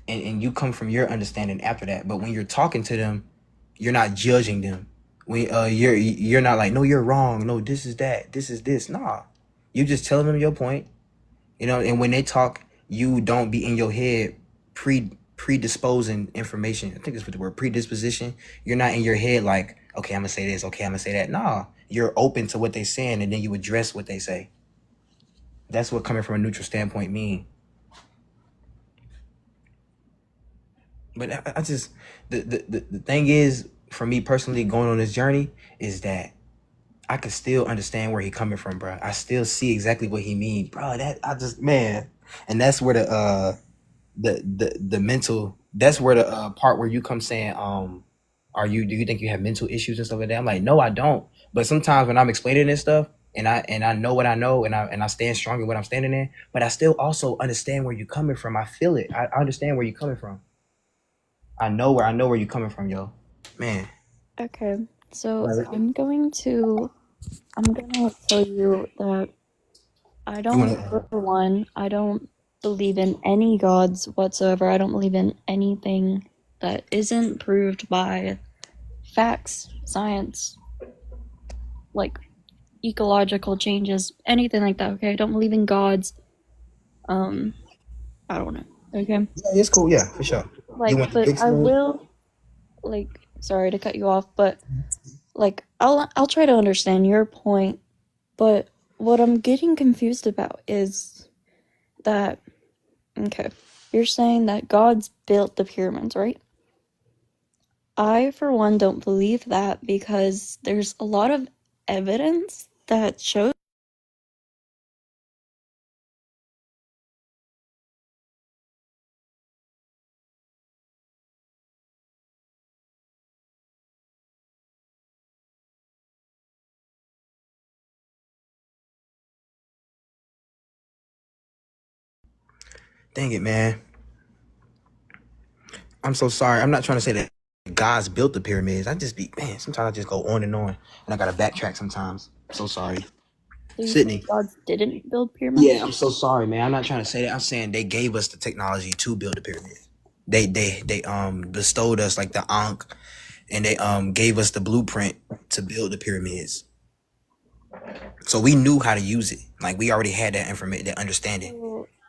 and you come from your understanding after that. But when you're talking to them, you're not judging them. When you're not like, no, you're wrong, no, this is that, this is this. Nah, you just telling them your point. And when they talk, you don't be in your head predisposing information. I think that's what the word predisposition. You're not in your head like, okay, I'm gonna say this, okay, I'm gonna say that. Nah, you're open to what they're saying, and then you address what they say. That's what coming from a neutral standpoint mean. But I just the thing is, for me personally, going on this journey, is that I can still understand where he coming from, bro. I still see exactly what he mean, bro. That I just, man, and that's where the mental. That's where the part where you come saying, do you think you have mental issues and stuff like that? I'm like, no, I don't. But sometimes when I'm explaining this stuff, and I know what I know, and I stand strong in what I'm standing in, but I still also understand where you're coming from. I feel it. I understand where you're coming from. I know where you're coming from, yo. Man. Okay. So Right. I'm gonna tell you that for one, I don't believe in any gods whatsoever. I don't believe in anything that isn't proved by facts, science, like ecological changes, anything like that, okay? I don't believe in gods. I don't know, okay? Yeah, it's cool. Yeah, for sure. You want the But big I smoke? will, sorry to cut you off, but, I'll try to understand your point, but what I'm getting confused about is that, okay, you're saying that gods built the pyramids, right? I, for one, don't believe that, because there's a lot of evidence that shows? Dang it, man. I'm so sorry. I'm not trying to say that gods built the pyramids. Sometimes I just go on, and I gotta backtrack sometimes. I'm so sorry. So you Sydney. think gods didn't build pyramids? Yeah, I'm so sorry, man. I'm not trying to say that. I'm saying they gave us the technology to build the pyramid. They bestowed us like the Ankh, and they gave us the blueprint to build the pyramids. So we knew how to use it. Like we already had that information, that understanding.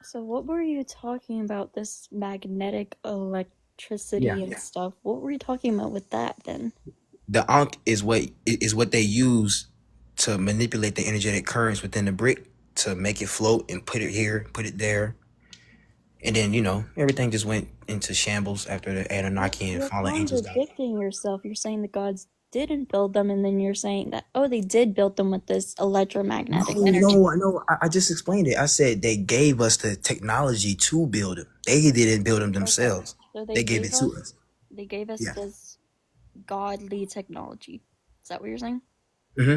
So what were you talking about, this magnetic electricity and stuff? What were you talking about with that then? The Ankh is what they use to manipulate the energetic currents within the brick to make it float and put it here, put it there. And then, everything just went into shambles after the Anunnaki and You're fallen angels got. contradicting yourself. You're saying the gods didn't build them, and then you're saying that, they did build them with this electromagnetic energy. No, I just explained it. I said they gave us the technology to build them. They didn't build them themselves. So they gave it to us. They gave us this godly technology. Is that what you're saying?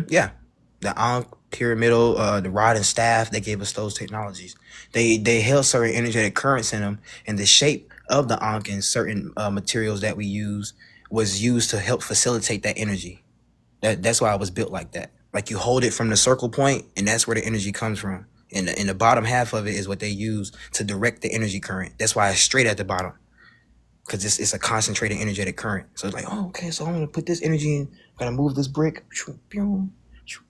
Yeah. The Ankh, pyramidal, the rod and staff, they gave us those technologies. They held certain energetic currents in them, and the shape of the Ankh and certain materials that we use was used to help facilitate that energy. That's why it was built like that. Like you hold it from the circle point, and that's where the energy comes from. And the bottom half of it is what they use to direct the energy current. That's why it's straight at the bottom, because it's a concentrated energetic current. So it's like, okay, so I'm gonna put this energy in. I'm gonna move this brick.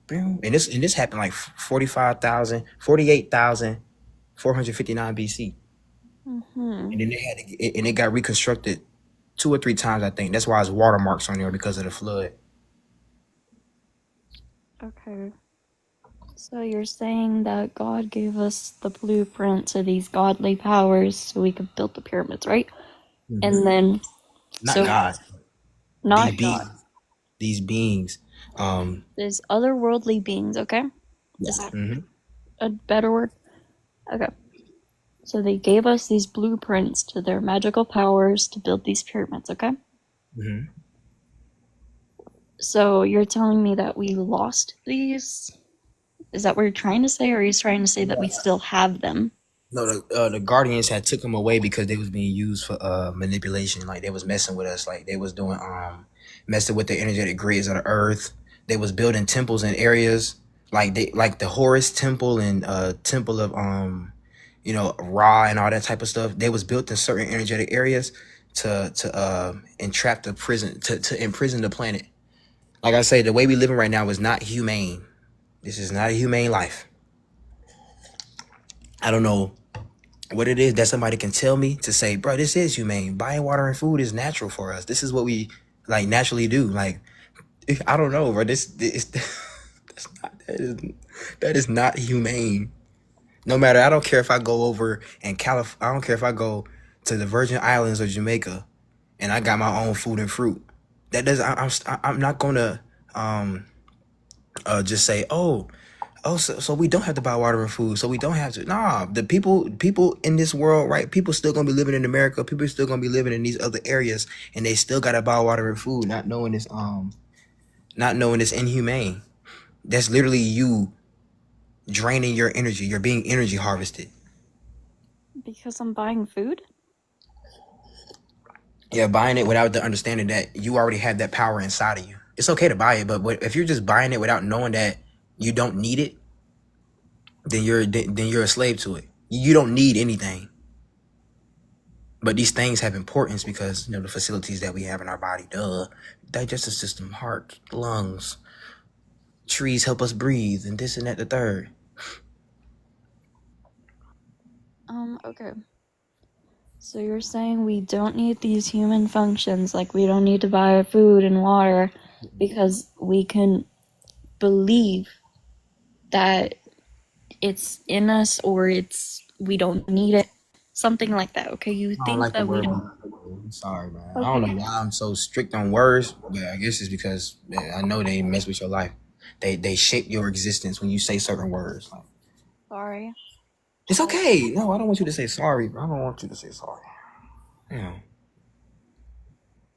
And this happened like 48,459 BC. And then it got reconstructed 2 or 3 times, I think. That's why it's watermarks on there because of the flood. Okay. So you're saying that God gave us the blueprint to these godly powers so we could build the pyramids, right? And then God. Not God. These beings. There's otherworldly beings, okay? Is that a better word? Okay. So they gave us these blueprints to their magical powers to build these pyramids, okay? So you're telling me that we lost these? Is that what you're trying to say, or are you trying to say that we still have them? No, the Guardians had took them away because they was being used for manipulation. Like they was messing with us. Like they was doing messing with the energetic grids of the earth. They was building temples in areas like the Horus temple and temple of Ra and all that type of stuff. They was built in certain energetic areas to entrap the prison, to imprison the planet. Like I say, the way we living right now is not humane. This is not a humane life. I don't know what it is that somebody can tell me to say, bro, this is humane. Buying water and food is natural for us. This is what we like naturally do. Like, I don't know, bro. That is not humane. No matter, I don't care if I go over and I don't care if I go to the Virgin Islands or Jamaica, and I got my own food and fruit. That doesn't. I'm not gonna just say, so we don't have to buy water and food, so we don't have to. Nah, the people in this world, right? People still gonna be living in America. People still gonna be living in these other areas, and they still gotta buy water and food, not knowing it's inhumane. That's literally you draining your energy. You're being energy harvested. Because I'm buying food? Yeah, buying it without the understanding that you already have that power inside of you. It's okay to buy it, but if you're just buying it without knowing that you don't need it, then you're a slave to it. You don't need anything. But these things have importance because the facilities that we have in our body, digestive system, heart, lungs, trees help us breathe, and this and that, the third. Okay. So you're saying we don't need these human functions, like we don't need to buy food and water, because we can believe that it's in us, or we don't need it, something like that. Okay, you think that we don't. I'm sorry, man. I don't know why I'm so strict on words, but I guess it's because I know they mess with your life. They shape your existence when you say certain words. Like, Sorry. it's okay. No, I don't want you to say sorry, bro. I don't want you to say sorry. You know,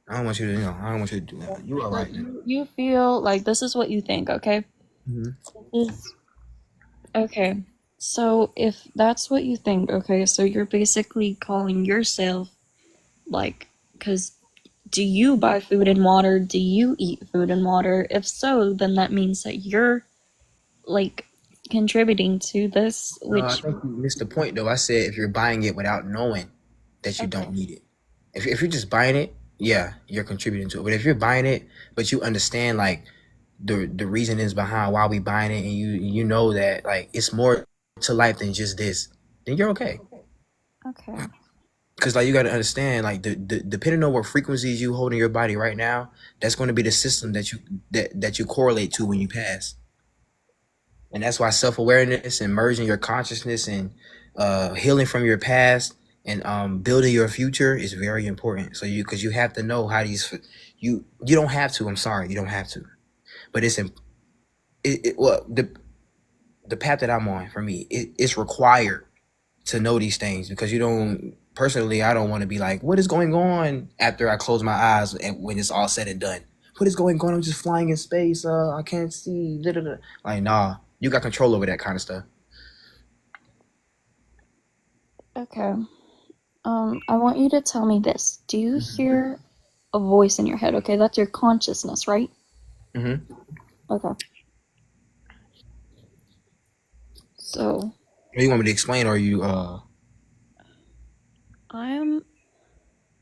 I don't want you to. I don't want you to do that. You all right? You feel like this is what you think, okay? Mm-hmm. Okay. So if that's what you think, okay, so you're basically calling yourself like, because do you buy food and water? Do you eat food and water? If so, then that means that you're like contributing to this, No, I which think you missed the point though. I said if you're buying it without knowing that you don't need it. If you're just buying it, yeah, you're contributing to it. But if you're buying it, but you understand like the reason is behind why we buying it, and you know that like it's more to life than just this, then you're okay. okay. Because like you got to understand, like the depending on what frequencies you hold in your body right now, that's going to be the system that you correlate to when you pass. And that's why self-awareness and merging your consciousness and healing from your past and building your future is very important. So because you have to know how these you don't have to. I'm sorry, you don't have to, but well the path that I'm on for me it's required to know these things because you don't. Personally, I don't want to be like, what is going on after I close my eyes and when it's all said and done? What is going on? I'm just flying in space. I can't see. Da, da, da. Like, nah, you got control over that kind of stuff. Okay. I want you to tell me this. Do you hear a voice in your head? Okay, that's your consciousness, right? Mm-hmm. Okay. So You want me to explain, or you?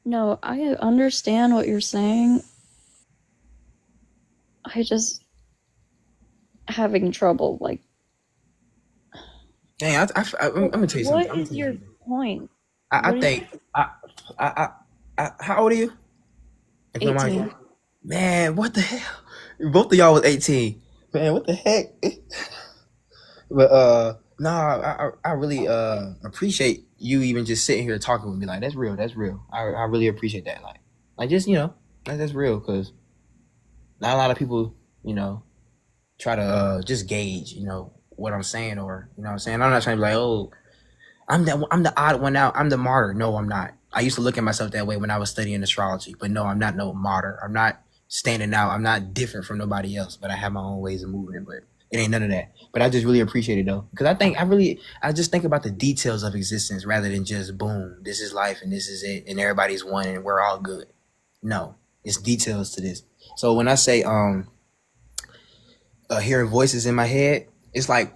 No, I understand what you're saying. I just having trouble. Like, Dang, I'm gonna tell you something. what is your point? I think I, how old are you? If you don't 18. mind. Man, what the hell? Both of y'all was 18. Man, what the heck? But I really appreciate you even just sitting here talking with me. Like that's real. That's real. I really appreciate that. Like just that's real because not a lot of people try to just gauge what I'm saying or what I'm saying. I'm not trying to be like, oh, I'm the odd one out. I'm the martyr. No, I'm not. I used to look at myself that way when I was studying astrology, but no, I'm not no martyr. I'm not standing out. I'm not different from nobody else, but I have my own ways of moving. But it ain't none of that. But I just really appreciate it though, because I just think about the details of existence rather than just boom, this is life and this is it, and everybody's one and we're all good. No, it's details to this. So when I say hearing voices in my head, it's like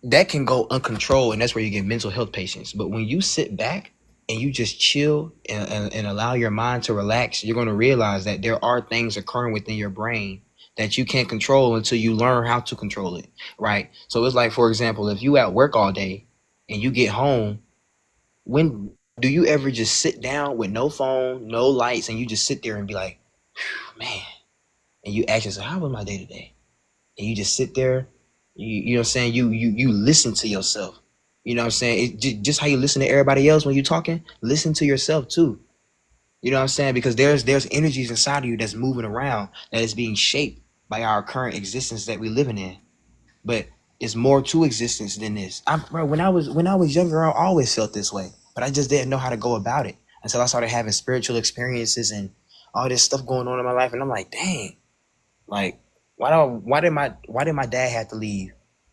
that can go uncontrolled, and that's where you get mental health patients. But when you sit back and you just chill and allow your mind to relax, you're going to realize that there are things occurring within your brain that you can't control until you learn how to control it, right? So it's like, for example, if you at work all day and you get home, when do you ever just sit down with no phone, no lights, and you just sit there and be like, man, and you ask yourself, how was my day today? And you just sit there, you know what I'm saying? You listen to yourself. You know what I'm saying? Just how you listen to everybody else when you're talking, listen to yourself too. You know what I'm saying? Because there's energies inside of you that's moving around that is being shaped by our current existence that we're living in. But it's more to existence than this. Bro, when I was younger, I always felt this way, but I just didn't know how to go about it until I started having spiritual experiences and all this stuff going on in my life. And I'm like, dang, like why did my dad have to leave?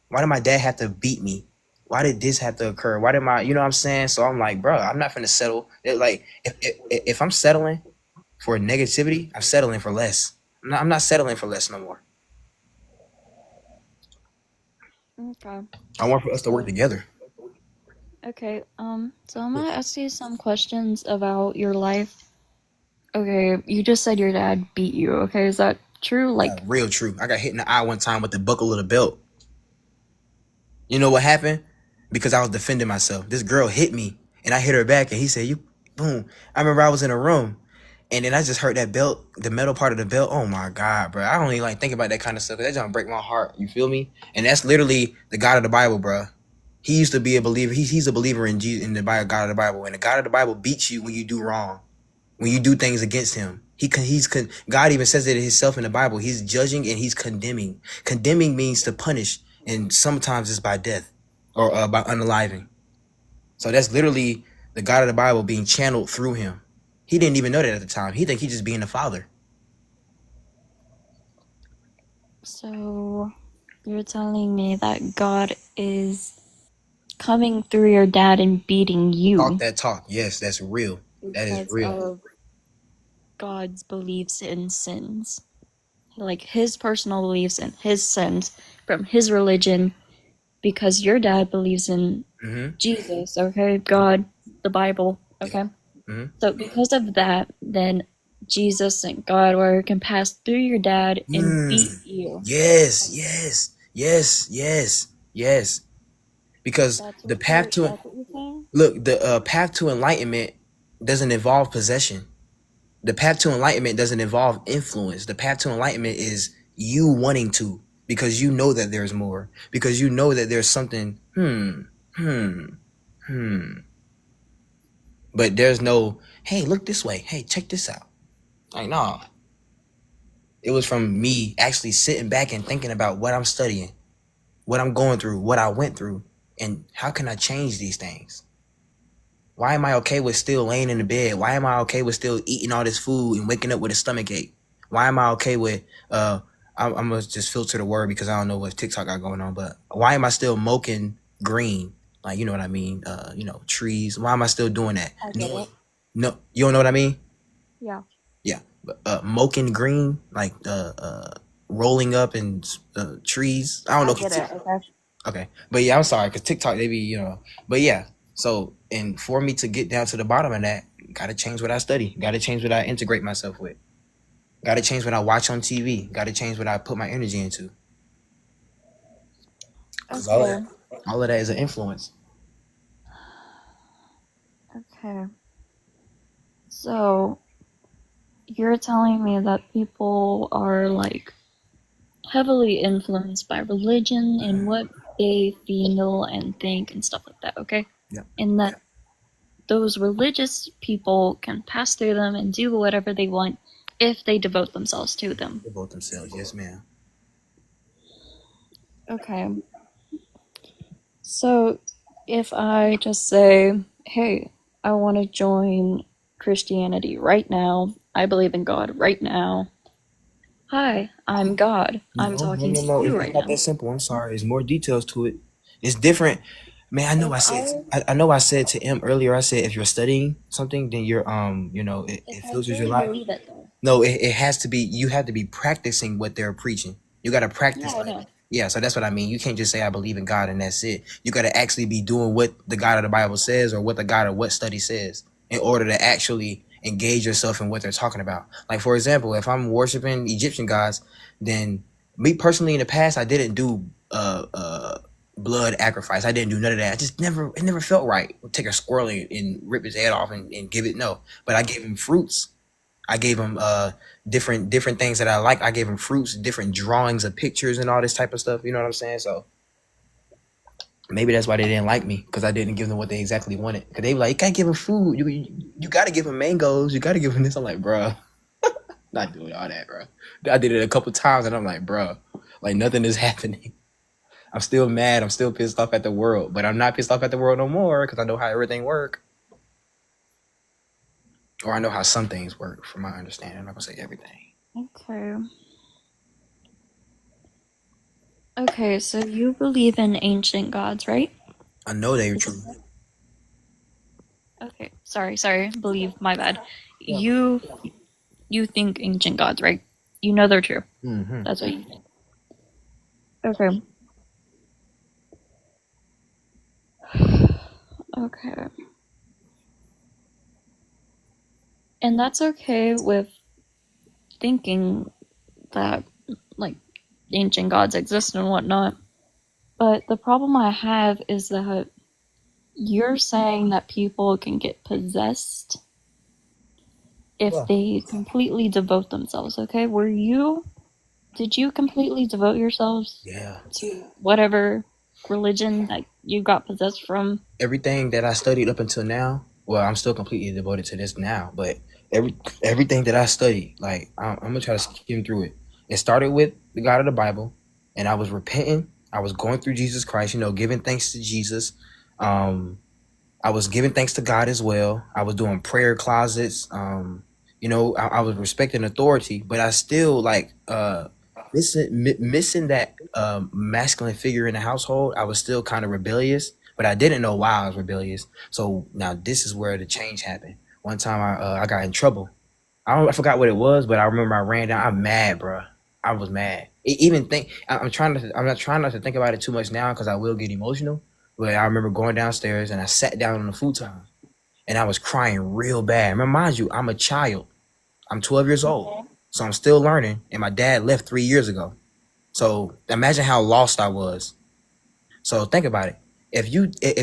Why did my dad have to beat me? Why did this have to occur? Why did you know what I'm saying? So I'm like, bro, I'm not finna settle. Like if I'm settling for negativity, I'm settling for less. I'm not settling for less no more. Okay. I want for us to work together. Okay. So I'm gonna ask you some questions about your life. Okay, you just said your dad beat you. Okay, is that true? Like, Real true. I got hit in the eye one time with the buckle of the belt. You know what happened? Because I was defending myself. This girl hit me and I hit her back and he said, you boom. I remember I was in a room and then I just heard that belt, the metal part of the belt. Oh my God, bro. I don't even like think about that kind of stuff. That just break my heart. You feel me? And that's literally the God of the Bible, bro. He used to be a believer. He's a believer in Jesus, in the Bible, God of the Bible. And the God of the Bible beats you when you do wrong, when you do things against him. God even says it himself in the Bible. He's judging and he's condemning. Condemning means to punish, and sometimes it's by death or by unaliving. So that's literally the God of the Bible being channeled through him. He didn't even know that at the time. He think he just being the father. So you're telling me that God is coming through your dad and beating you Talk that talk. Yes, that's real. That is because real. of God's beliefs in sins. Like his personal beliefs and his sins from his religion, because your dad believes in Jesus, okay? God, the Bible, okay? So because of that, then Jesus and God can pass through your dad and beat you. Yes, yes, yes, yes, yes. Because the path to That's what you're saying? look, the path to enlightenment doesn't involve possession. The path to enlightenment doesn't involve influence. The path to enlightenment is you wanting to, because you know that there's more, because you know that there's something. But there's no, hey, look this way. Hey, check this out. Like, nah. It was from me actually sitting back and thinking about what I'm studying, what I'm going through, what I went through, and how can I change these things? Why am I okay with still laying in the bed? Why am I okay with still eating all this food and waking up with a stomach ache? Why am I okay with, I'm gonna just filter the word because I don't know what TikTok got going on, but why am I still moking green? Like, you know what I mean? Trees. Why am I still doing that? I get it. No, you don't know what I mean? Yeah. Yeah. Moking green, like rolling up in trees. I don't know. I get it, okay. Okay. But yeah, I'm sorry, because TikTok, they be, but yeah. So, and for me to get down to the bottom of that, gotta change what I study. Gotta change what I integrate myself with. Gotta change what I watch on TV. Gotta change what I put my energy into. Because Okay. all of that is an influence. Okay. So, you're telling me that people are like heavily influenced by religion and what they feel and think and stuff like that, okay? Yeah. And that those religious people can pass through them and do whatever they want if they devote themselves to them. Devote themselves, yes, ma'am. Okay. So, if I just say, hey, I want to join Christianity right now, I believe in God right now. Hi, I'm God. I'm talking to you right It's not now. that simple. I'm sorry. There's more details to it. It's different. Man, I know I know I said to M earlier, I said if you're studying something, then you're it filters your life. believe it though. No, it has to be, you have to be practicing what they're preaching. You gotta practice Yeah, I know. yeah, so that's what I mean. You can't just say I believe in God and that's it. You gotta actually be doing what the God of the Bible says or what the God of what study says in order to actually engage yourself in what they're talking about. Like, for example, if I'm worshiping Egyptian gods, then me personally in the past I didn't do blood sacrifice. I didn't do none of that. It never felt right. Take a squirrel and rip his head off and give it, no. But I gave him fruits. I gave him different things that I like. I gave him fruits, different drawings of pictures and all this type of stuff. You know what I'm saying? So maybe that's why they didn't like me, because I didn't give them what they exactly wanted. Because they were like, you can't give them food. You got to give them mangoes. You got to give them this. I'm like, bro, not doing all that, bro. I did it a couple times and I'm like, bro, like nothing is happening. I'm still mad. I'm still pissed off at the world, but I'm not pissed off at the world no more because I know how everything works. Or I know how some things work, from my understanding. I'm not gonna say everything. Okay. Okay, so you believe in ancient gods, right? I know they are true. Okay, sorry, believe, my bad. You think ancient gods, right? You know they're true. Mm-hmm. That's what you think. Okay. Okay. And that's okay with thinking that, like, ancient gods exist and whatnot. But the problem I have is that you're saying that people can get possessed if they completely devote themselves, okay? Did you completely devote yourselves to whatever religion that you got possessed from? Everything that I studied up until now, well, I'm still completely devoted to this now, but Everything that I studied, like I'm gonna try to skim through it. It started with the God of the Bible, and I was repenting. I was going through Jesus Christ, giving thanks to Jesus. Um, I was giving thanks to God as well. I was doing prayer closets. I was respecting authority, but I still missing that masculine figure in the household. I was still kind of rebellious, but I didn't know why I was rebellious. So now this is where the change happened. One time I got in trouble. I forgot what it was, but I remember I ran down. I'm mad, bro. I was mad. I'm not trying not to think about it too much now because I will get emotional. But I remember going downstairs and I sat down on the futon and I was crying real bad. Remember, mind you, I'm a child. I'm 12 years old, so I'm still learning. And my dad left 3 years ago. So imagine how lost I was. So think about it. If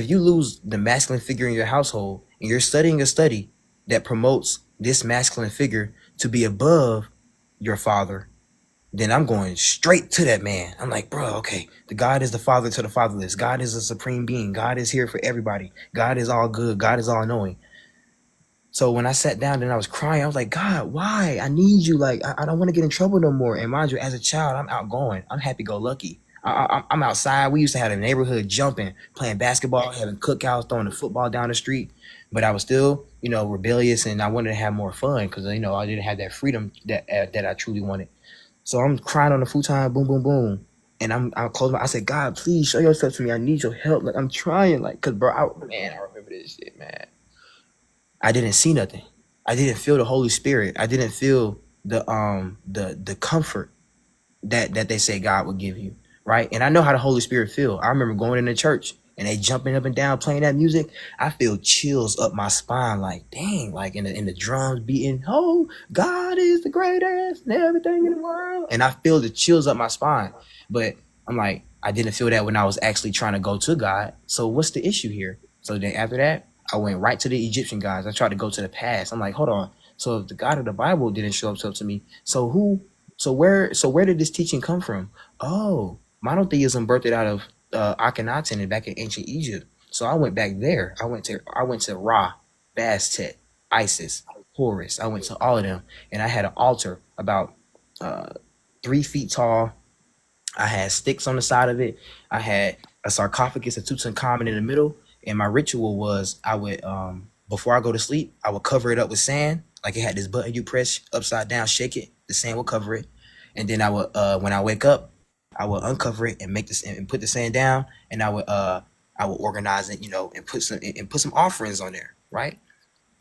you lose the masculine figure in your household and you're studying a study that promotes this masculine figure to be above your father, then I'm going straight to that man. I'm like, bro, okay, the God is the father to the fatherless. God is a supreme being. God is here for everybody. God is all good. God is all knowing. So when I sat down and I was crying, I was like, God, why? I need you. Like, I don't want to get in trouble no more. And mind you, as a child, I'm outgoing. I'm happy-go-lucky. I'm outside. We used to have a neighborhood jumping, playing basketball, having cookouts, throwing the football down the street. But I was still, rebellious, and I wanted to have more fun because, I didn't have that freedom that I truly wanted. So I'm crying on the futon, boom, boom, boom. And I close my. I said, God, please show yourself to me. I need your help. Like I'm trying, cause bro, I remember this shit, man. I didn't see nothing. I didn't feel the Holy Spirit. I didn't feel the comfort that they say God would give you, right? And I know how the Holy Spirit feel. I remember going into church and they jumping up and down playing that music. I feel chills up my spine, like dang, like in the drums beating. Oh, God is the greatest and everything in the world, and I feel the chills up my spine. But I'm like, I didn't feel that when I was actually trying to go to God. So what's the issue here? So then after that, I went right to the Egyptian gods. I tried to go to the past. I'm like, hold on. So if the God of the Bible didn't show up to me, so who? So where did this teaching come from? Oh, monotheism birthed it out of Akhenaten and back in ancient Egypt. So I went back there. I went to Ra, Bastet, Isis, Horus. I went to all of them, and I had an altar about 3 feet tall. I had sticks on the side of it. I had a sarcophagus of Tutankhamun in the middle. And my ritual was I would before I go to sleep, I would cover it up with sand. Like it had this button you press upside down, shake it, the sand will cover it. And then I would when I wake up, I would uncover it and make this and put the sand down, and I would organize it, and put some offerings on there, right?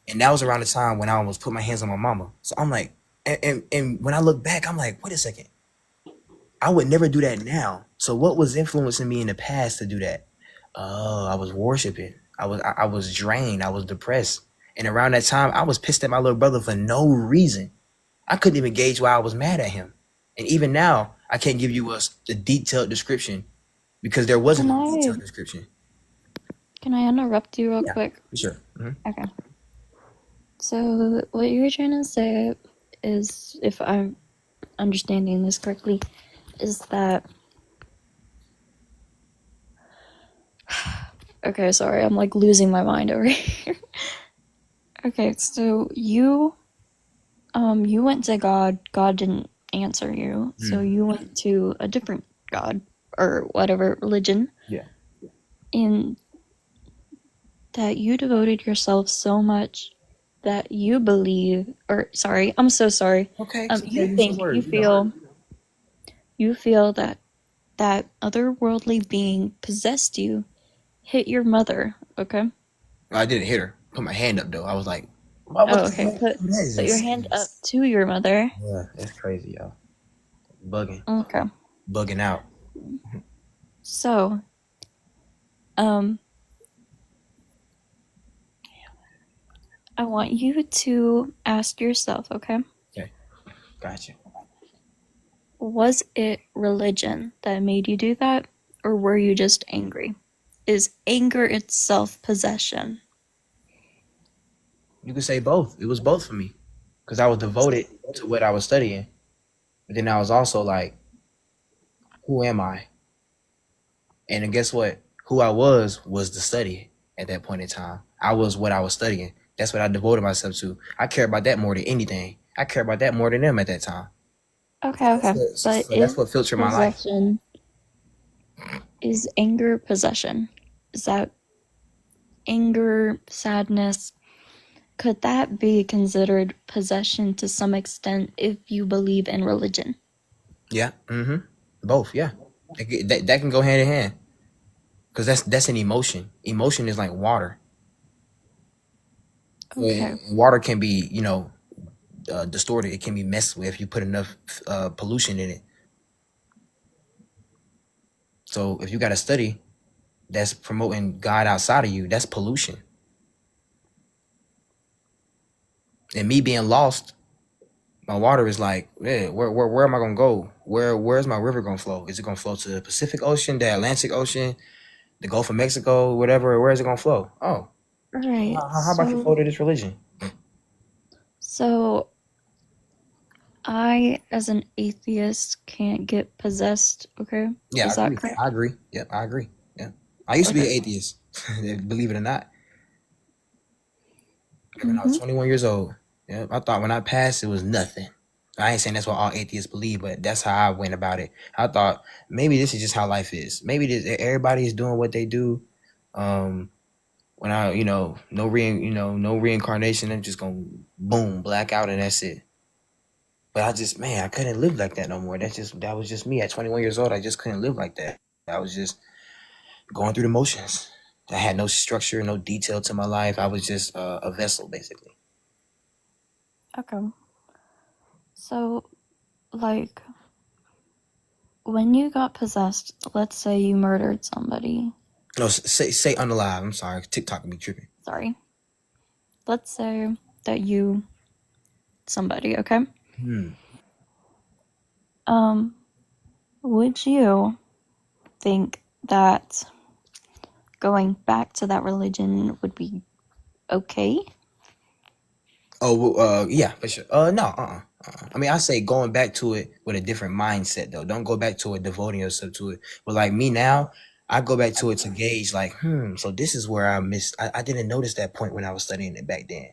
And that was around the time when I almost put my hands on my mama. So I'm like, and when I look back, I'm like, wait a second. I would never do that now. So what was influencing me in the past to do that? Oh, I was worshiping. I was drained. I was depressed. And around that time, I was pissed at my little brother for no reason. I couldn't even gauge why I was mad at him. And even now, I can't give you the detailed description because there wasn't a detailed description. Can I interrupt you real Yeah, quick? for sure. Mm-hmm. Okay. So what you're trying to say is, if I'm understanding this correctly, is that okay, sorry, I'm like losing my mind over here. Okay, so you went to God, God didn't answer you, so you went to a different God or whatever religion. Yeah. And that you devoted yourself so much that you believe, or sorry, I'm so sorry. Okay. You feel that that otherworldly being possessed you, hit your mother, okay? I didn't hit her. Put my hand up though. I was like, oh, okay. Put your hand up to your mother. Yeah, that's crazy, y'all. Bugging. Okay. Bugging out. So, I want you to ask yourself, okay? Okay. Gotcha. Was it religion that made you do that, or were you just angry? Is anger itself possession? You could say both. It was both for me because I was devoted to what I was studying. But then I was also like, who am I? And then guess what? Who I was the study at that point in time. I was what I was studying. That's what I devoted myself to. I care about that more than anything. I care about that more than them at that time. Okay, okay. But So that's what filtered my life. Is anger possession? Is that anger, sadness? Could that be considered possession to some extent if you believe in religion? Yeah. Both. Yeah. That can go hand in hand. Because that's an emotion. Emotion is like water. Okay. Water can be, distorted. It can be messed with if you put enough pollution in it. So if you got a study that's promoting God outside of you, that's pollution. And me being lost, my water is like, yeah, where am I gonna go? Where's my river gonna flow? Is it gonna flow to the Pacific Ocean, the Atlantic Ocean, the Gulf of Mexico, whatever? Where is it gonna flow? Oh, Right. how about you flow to this religion? So I, as an atheist, can't get possessed. Okay. Yeah, Is that correct? I agree. Yep, I agree. Yeah, I used to be an Okay. atheist, believe it or not. When I was 21 years old, yeah, I thought when I passed, it was nothing. I ain't saying that's what all atheists believe, but that's how I went about it. I thought maybe this is just how life is. Maybe everybody is doing what they do. When I, no reincarnation. I'm just gonna boom, black out, and that's it. But I couldn't live like that no more. That was just me at 21 years old. I just couldn't live like that. I was just going through the motions. I had no structure, no detail to my life. I was just a vessel, basically. Okay. So, like, when you got possessed, let's say you murdered somebody. No, say unalive. I'm sorry. TikTok can be tripping. Sorry. Let's say that you somebody, okay? Would you think that going back to that religion would be okay? Oh, yeah, for sure. No, I mean, I say going back to it with a different mindset, though. Don't go back to it devoting yourself to it. But like me now, I go back to it to gauge, like, so this is where I missed. I didn't notice that point when I was studying it back then.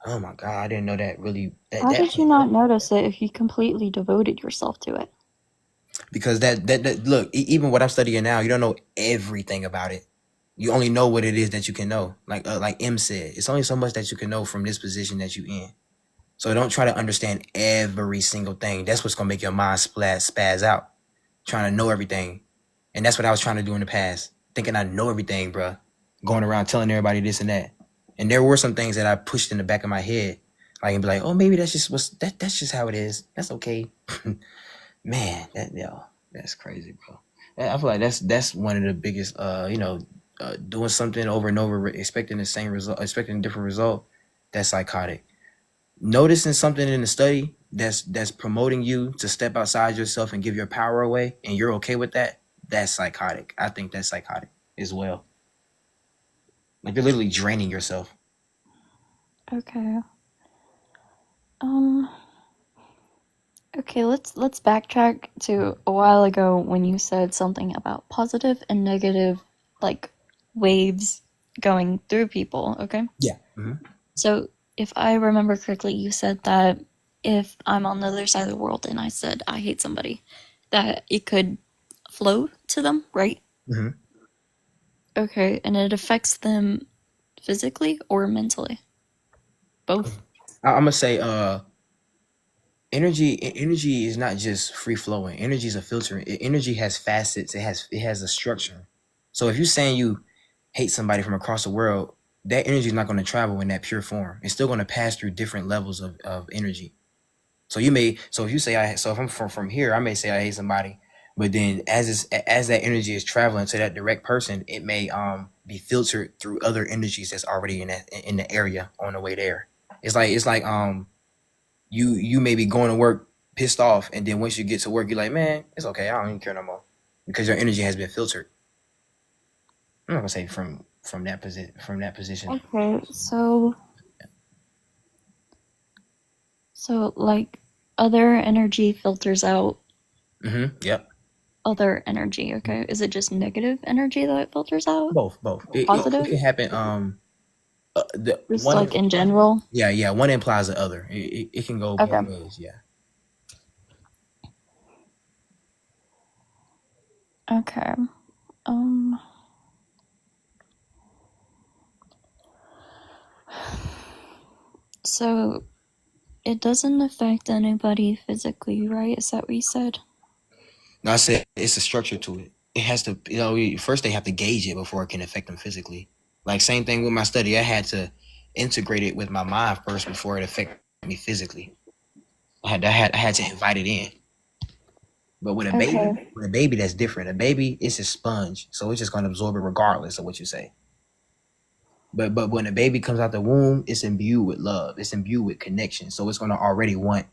Oh my God, I didn't know that really. How did you not notice it if you completely devoted yourself to it? Because that look, even what I'm studying now, you don't know everything about it. You only know what it is that you can know. Like M said, it's only so much that you can know from this position that you in. So don't try to understand every single thing. That's what's gonna make your mind spaz out, trying to know everything. And that's what I was trying to do in the past, thinking I know everything, bro. Going around telling everybody this and that. And there were some things that I pushed in the back of my head, like and be like, oh, maybe that's just how it is. That's okay. Man, that's crazy, bro. I feel like that's one of the biggest, doing something over and over, expecting the same result, expecting a different result. That's psychotic. Noticing something in the study that's promoting you to step outside yourself and give your power away, and you're okay with that. That's psychotic. I think that's psychotic as well. Like you're literally draining yourself. Okay. Okay, let's backtrack to a while ago when you said something about positive and negative, like, waves going through people, okay? Yeah. So, if I remember correctly, you said that if I'm on the other side of the world and I said I hate somebody, that it could flow to them, right? Okay, and it affects them physically or mentally? Both? I'm gonna say energy is not just free flowing. Energy is a filter. Energy has facets. It has a structure. So if you're saying you hate somebody from across the world, that energy is not going to travel in that pure form. It's still going to pass through different levels of energy. So if you say if I'm from here, I may say I hate somebody, but then as that energy is traveling to that direct person, it may be filtered through other energies that's already in the area on the way there. It's like you may be going to work pissed off, and then once you get to work, you're like, man, it's okay, I don't even care no more, because your energy has been filtered. I'm not gonna say from that position. Okay, so like other energy filters out Yep. other energy, okay? Is it just negative energy that it filters out? Both. Positive? It can happen The Just one, like in general? yeah, one implies the other. It can go both Okay. ways. Yeah. Okay. Um. So it doesn't affect anybody physically, right? Is that what you said? No, I said it's a structure to it. It has to, first they have to gauge it before it can affect them physically. Like same thing with my study. I had to integrate it with my mind first before it affected me physically. I had to invite it in. But Okay. with a baby, that's different. A baby, it's a sponge, so it's just gonna absorb it regardless of what you say. But when a baby comes out the womb, it's imbued with love. It's imbued with connection. So it's gonna already want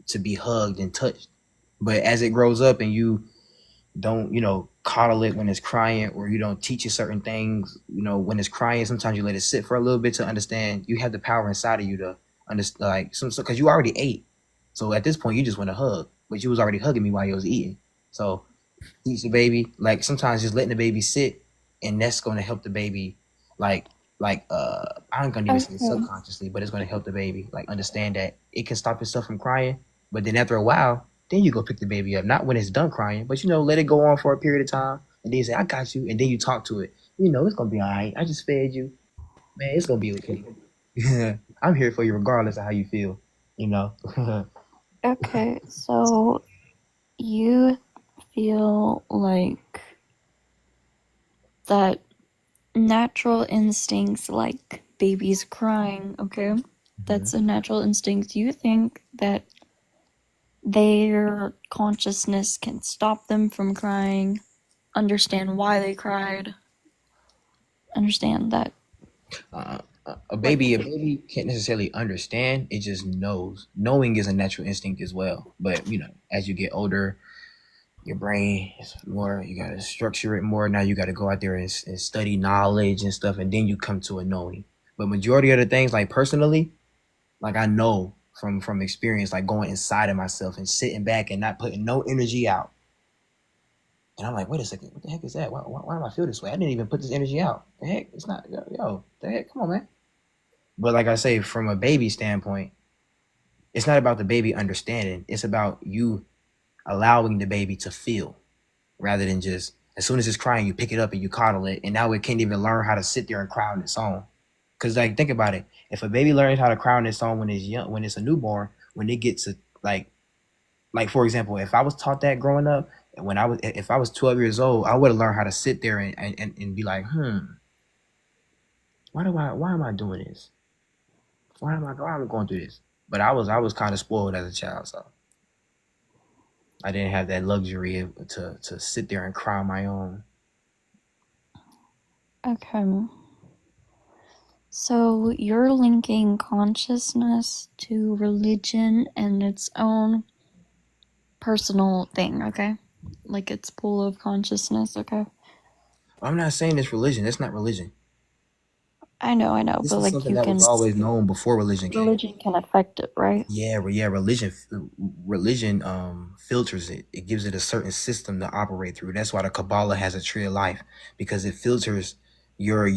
to be hugged and touched. But as it grows up and you don't, coddle it when it's crying, or you don't teach it certain things, when it's crying, sometimes you let it sit for a little bit to understand. You have the power inside of you to understand, like, because you already ate. So at this point, you just want to hug, but you was already hugging me while you was eating. So teach the baby, like sometimes just letting the baby sit, and that's going to help the baby, like, I'm gonna even say Okay. subconsciously, but it's going to help the baby like understand that it can stop itself from crying. But then after a while, then you go pick the baby up, not when it's done crying, but let it go on for a period of time, and then you say, "I got you," and then you talk to it. It's gonna be all right. I just fed you, man. It's gonna be okay. I'm here for you regardless of how you feel. You know. Okay. So you feel like that natural instincts, like babies crying, okay? That's a natural instinct. Do you think that their consciousness can stop them from crying, understand why they cried, understand that? uh, a Like, baby can't necessarily understand. It just knows. Knowing is a natural instinct as well. But as you get older, your brain is more. You gotta structure it more. Now you gotta go out there and study knowledge and stuff, and then you come to a knowing. But majority of the things, like personally, like I know from experience, like going inside of myself and sitting back and not putting no energy out. And I'm like, wait a second, what the heck is that? Why do I feel this way? I didn't even put this energy out. The heck, it's not. The heck, come on, man. But like I say, from a baby standpoint, it's not about the baby understanding. It's about you allowing the baby to feel, rather than just as soon as it's crying, you pick it up and you coddle it, and now it can't even learn how to sit there and cry on its own. Because like think about it, if a baby learns how to cry on its own when it's young, when it's a newborn, when it gets to like for example, if I was taught that growing up, when if I was 12 years old, I would have learned how to sit there and be like, why am I doing this? Why am I going through this? But I was kind of spoiled as a child, so I didn't have that luxury to sit there and cry on my own. okay. So you're linking consciousness to religion and its own personal thing, okay? Like its pool of consciousness, okay? I'm not saying it's religion. That's not religion. I know, This but is like something that was always known before religion came. religion can affect it, right? Yeah, religion filters it. It gives it a certain system to operate through. That's why the Kabbalah has a tree of life, because it filters your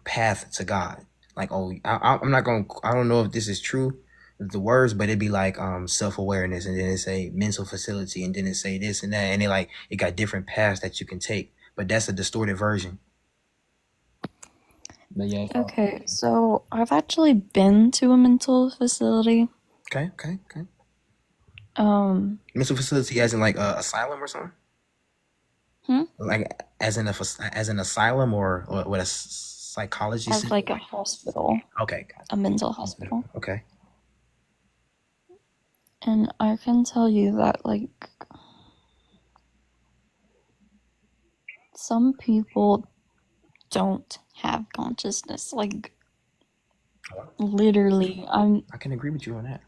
path to God. Like, I'm not gonna. I don't know if this is true, the words, but it'd be like self-awareness, and then it say mental facility, and then it say this and that, and it got different paths that you can take. But that's a distorted version. But yeah. Okay, so I've actually been to a mental facility. Okay. Mental facility, as in like a asylum or something. Like as in as an asylum, or what, a psychology As center? like a hospital, Okay. a mental hospital. Okay. And I can tell you that, like, some people don't have consciousness. Like, literally, I can agree with you on that.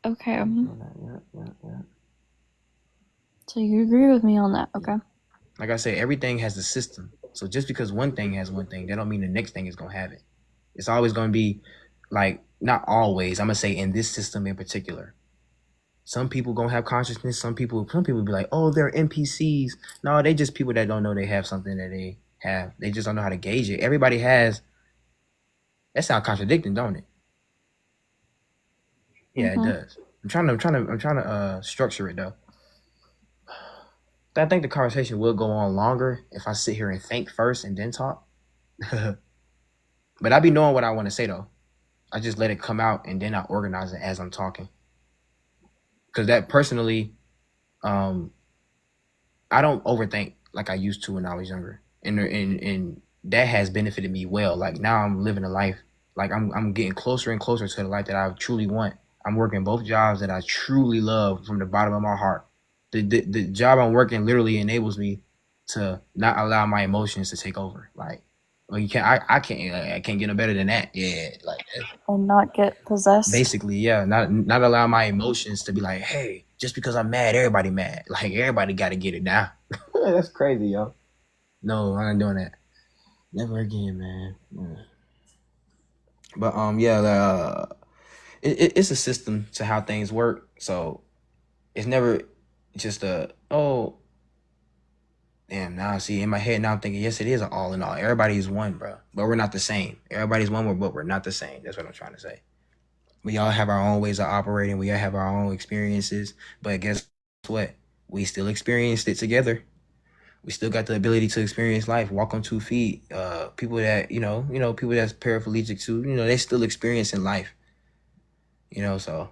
okay. Yeah. So you agree with me on that, okay? Like I say, everything has a system. So just because one thing has one thing, that don't mean the next thing is gonna have it. It's always gonna be like, not always. I'm gonna say in this system in particular. Some people gonna have consciousness. Some people be like, oh, they're NPCs. No, they just people that don't know they have something that they have. They just don't know how to gauge it. Everybody has. That sounds contradicting, don't it? Yeah, it does. I'm trying to structure it though. I think the conversation will go on longer if I sit here and think first and then talk. But I be knowing what I want to say though. I just let it come out and then I organize it as I'm talking. Because that personally, I don't overthink like I used to when I was younger, and that has benefited me well. Like now I'm living a life, like I'm getting closer and closer to the life that I truly want. I'm working both jobs that I truly love from the bottom of my heart. The job I'm working literally enables me to not allow my emotions to take over. Like, well, you can't. I can't get no better than that. Yeah, like And not get possessed. basically, yeah. Not allow my emotions to be like, hey, just because I'm mad, everybody mad. Like everybody got to get it now. That's crazy, yo. No, I'm not doing that. Never again, man. Yeah. But yeah, it's a system to how things work. So it's never just damn, now see in my head now I'm thinking, yes, it is an all in all. Everybody is one, bro. But we're not the same. Everybody's one, but we're not the same. That's what I'm trying to say. We all have our own ways of operating. We all have our own experiences. But guess what? We still experienced it together. We still got the ability to experience life, walk on 2 feet. People that, people that's paraplegic too, they still experiencing life. So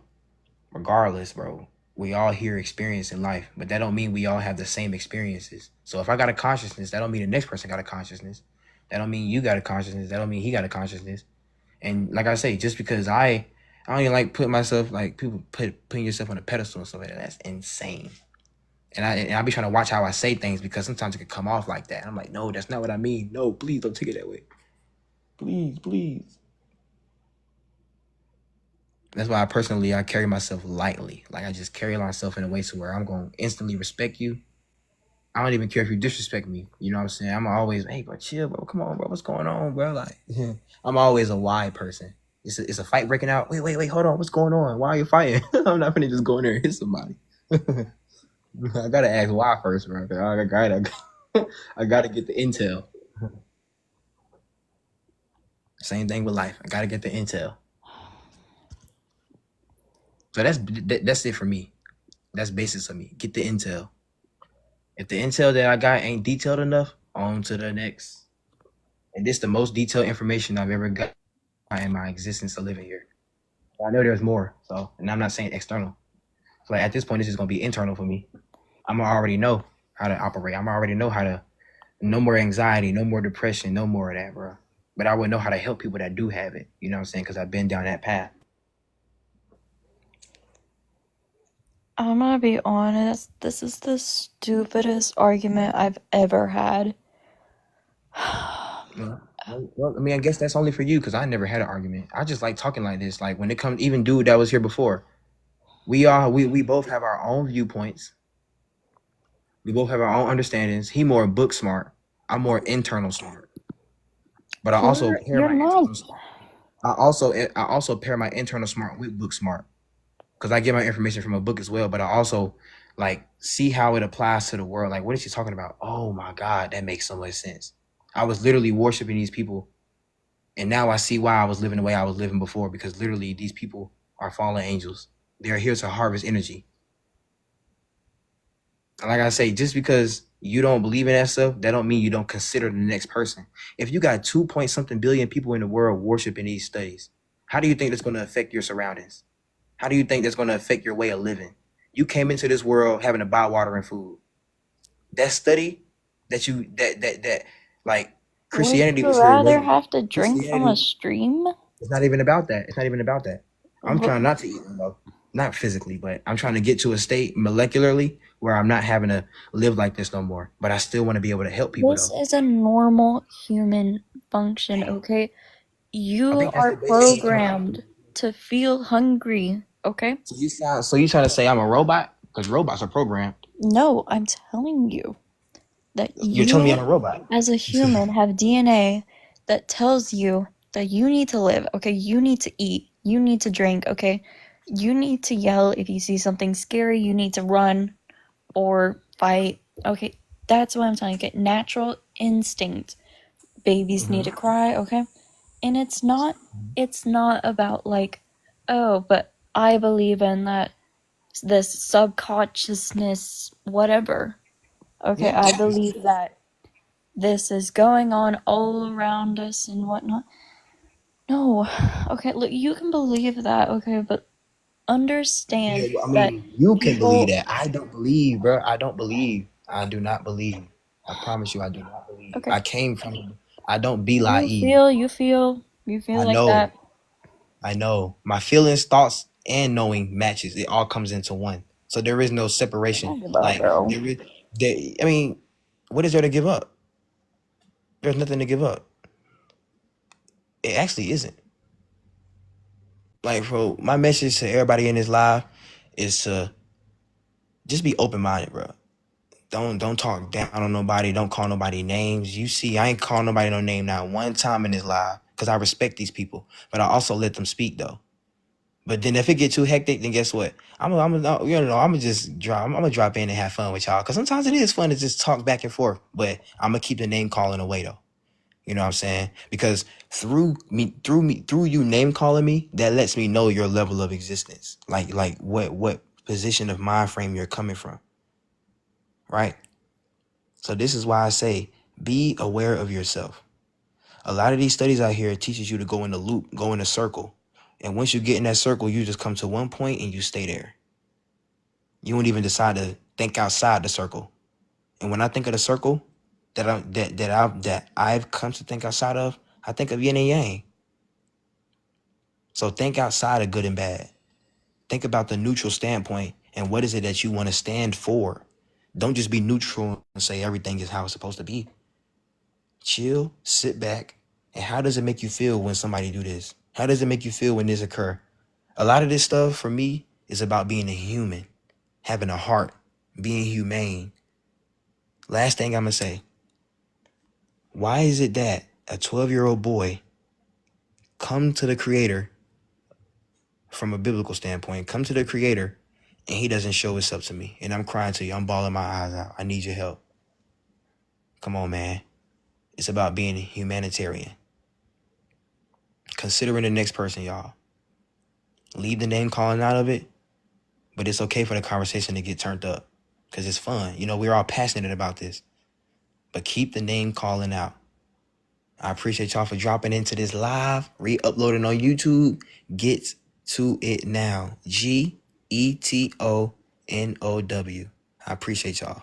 regardless, bro, we all here experiencing life, but that don't mean we all have the same experiences. So if I got a consciousness, that don't mean the next person got a consciousness. That don't mean you got a consciousness. That don't mean he got a consciousness. And like I say, just because I don't even like putting myself, like people putting yourself on a pedestal and stuff like that. That's insane. And I be trying to watch how I say things because sometimes it could come off like that. And I'm like, no, that's not what I mean. No, please don't take it that way. Please. That's why I carry myself lightly. Like I just carry myself in a way to where I'm going to instantly respect you. I don't even care if you disrespect me. You know what I'm saying? I'm always, hey, bro, chill, bro. Come on, bro. What's going on, bro? Like, I'm always a wide person. It's a fight breaking out. Wait, hold on. What's going on? Why are you fighting? I'm not gonna just go in there and hit somebody. I gotta ask why first, bro. I gotta get the intel. Same thing with life. I gotta get the intel. So that's it for me. That's basis of me. Get the intel. If the intel that I got ain't detailed enough, on to the next. And this the most detailed information I've ever got in my existence of living here. I know there's more. So, and I'm not saying external. So like at this point, this is gonna be internal for me. I'm gonna already know how to operate. I'm already know how to. No more anxiety, no more depression, no more of that, bro. But I would know how to help people that do have it. You know what I'm saying? Because I've been down that path. I'm gonna be honest, this is the stupidest argument I've ever had. Well, I mean, I guess that's only for you because I never had an argument. I just like talking like this. Like when it comes, even dude that was here before, we both have our own viewpoints. We both have our own understandings. He more book smart. I'm more internal smart. But I also pair my internal smart with book smart because I get my information from a book as well. But I also like see how it applies to the world. Like, what is she talking about? Oh my God, that makes so much sense. I was literally worshiping these people, and now I see why I was living the way I was living before. Because literally, these people are fallen angels. They are here to harvest energy. Like I say, just because you don't believe in that stuff, that don't mean you don't consider the next person. If you got 2 point something billion people in the world worshiping these studies, how do you think that's going to affect your surroundings? How do you think that's going to affect your way of living? You came into this world having to buy water and food. That study that like Christianity was here. Would you rather here. have to drink from a stream? It's not even about that. I'm trying not to eat them though. Not physically, but I'm trying to get to a state molecularly where I'm not having to live like this no more. But I still want to be able to help people. This is a normal human function, okay? You are programmed to feel hungry, okay? So you trying to say I'm a robot? Because robots are programmed. No, I'm telling you that you're telling me I'm a robot. As a human have DNA that tells you that you need to live, okay? You need to eat, you need to drink, okay? You need to yell if you see something scary, you need to run or fight, okay? That's what I'm telling you. Get natural instinct. babies need to cry, okay? And it's not about like, oh, but I believe in that this subconsciousness whatever. Okay, Yeah, I believe that this is going on all around us and whatnot. No, okay, look, you can believe that, okay, but understand yeah. I that mean, you can believe people, that. I don't believe, bro. I don't believe. I do not believe. I promise you, I do not believe. okay, I came from. I don't be like you Eve. feel, you feel, you feel I like know. that. I know. My feelings, thoughts, and knowing matches. It all comes into one. So there is no separation. Talk about, Like bro. there is. There, I mean, what is there to give up? There's nothing to give up. It actually isn't. Like, bro, my message to everybody in this live is to just be open minded, bro. Don't talk down on nobody. Don't call nobody names. You see, I ain't call nobody no name not one time in this live because I respect these people, but I also let them speak though. But then if it get too hectic, then guess what? I'm gonna just drop. I'm gonna drop in and have fun with y'all because sometimes it is fun to just talk back and forth. But I'm gonna keep the name calling away though. You know what I'm saying? Because through you name calling me, that lets me know your level of existence. Like what position of mind frame you're coming from, right? So this is why I say be aware of yourself. A lot of these studies out here teaches you to go in a loop, go in a circle. And once you get in that circle, you just come to one point and you stay there. You won't even decide to think outside the circle. And when I think of the circle that I've come to think outside of, I think of yin and yang. So think outside of good and bad. Think about the neutral standpoint and what is it that you want to stand for. Don't just be neutral and say everything is how it's supposed to be. Chill, sit back, and how does it make you feel when somebody do this? How does it make you feel when this occur? A lot of this stuff for me is about being a human, having a heart, being humane. Last thing I'm gonna say, why is it that a 12-year-old boy come to the creator from a biblical standpoint, come to the creator and he doesn't show his up to me and I'm crying to you, I'm bawling my eyes out, I need your help. Come on, man. It's about being humanitarian. Considering the next person, y'all. Leave the name calling out of it, but it's okay for the conversation to get turned up because it's fun. You know, we're all passionate about this, but keep the name calling out. I appreciate y'all for dropping into this live, re-uploading on YouTube. Get to it now. GETONOW. I appreciate y'all.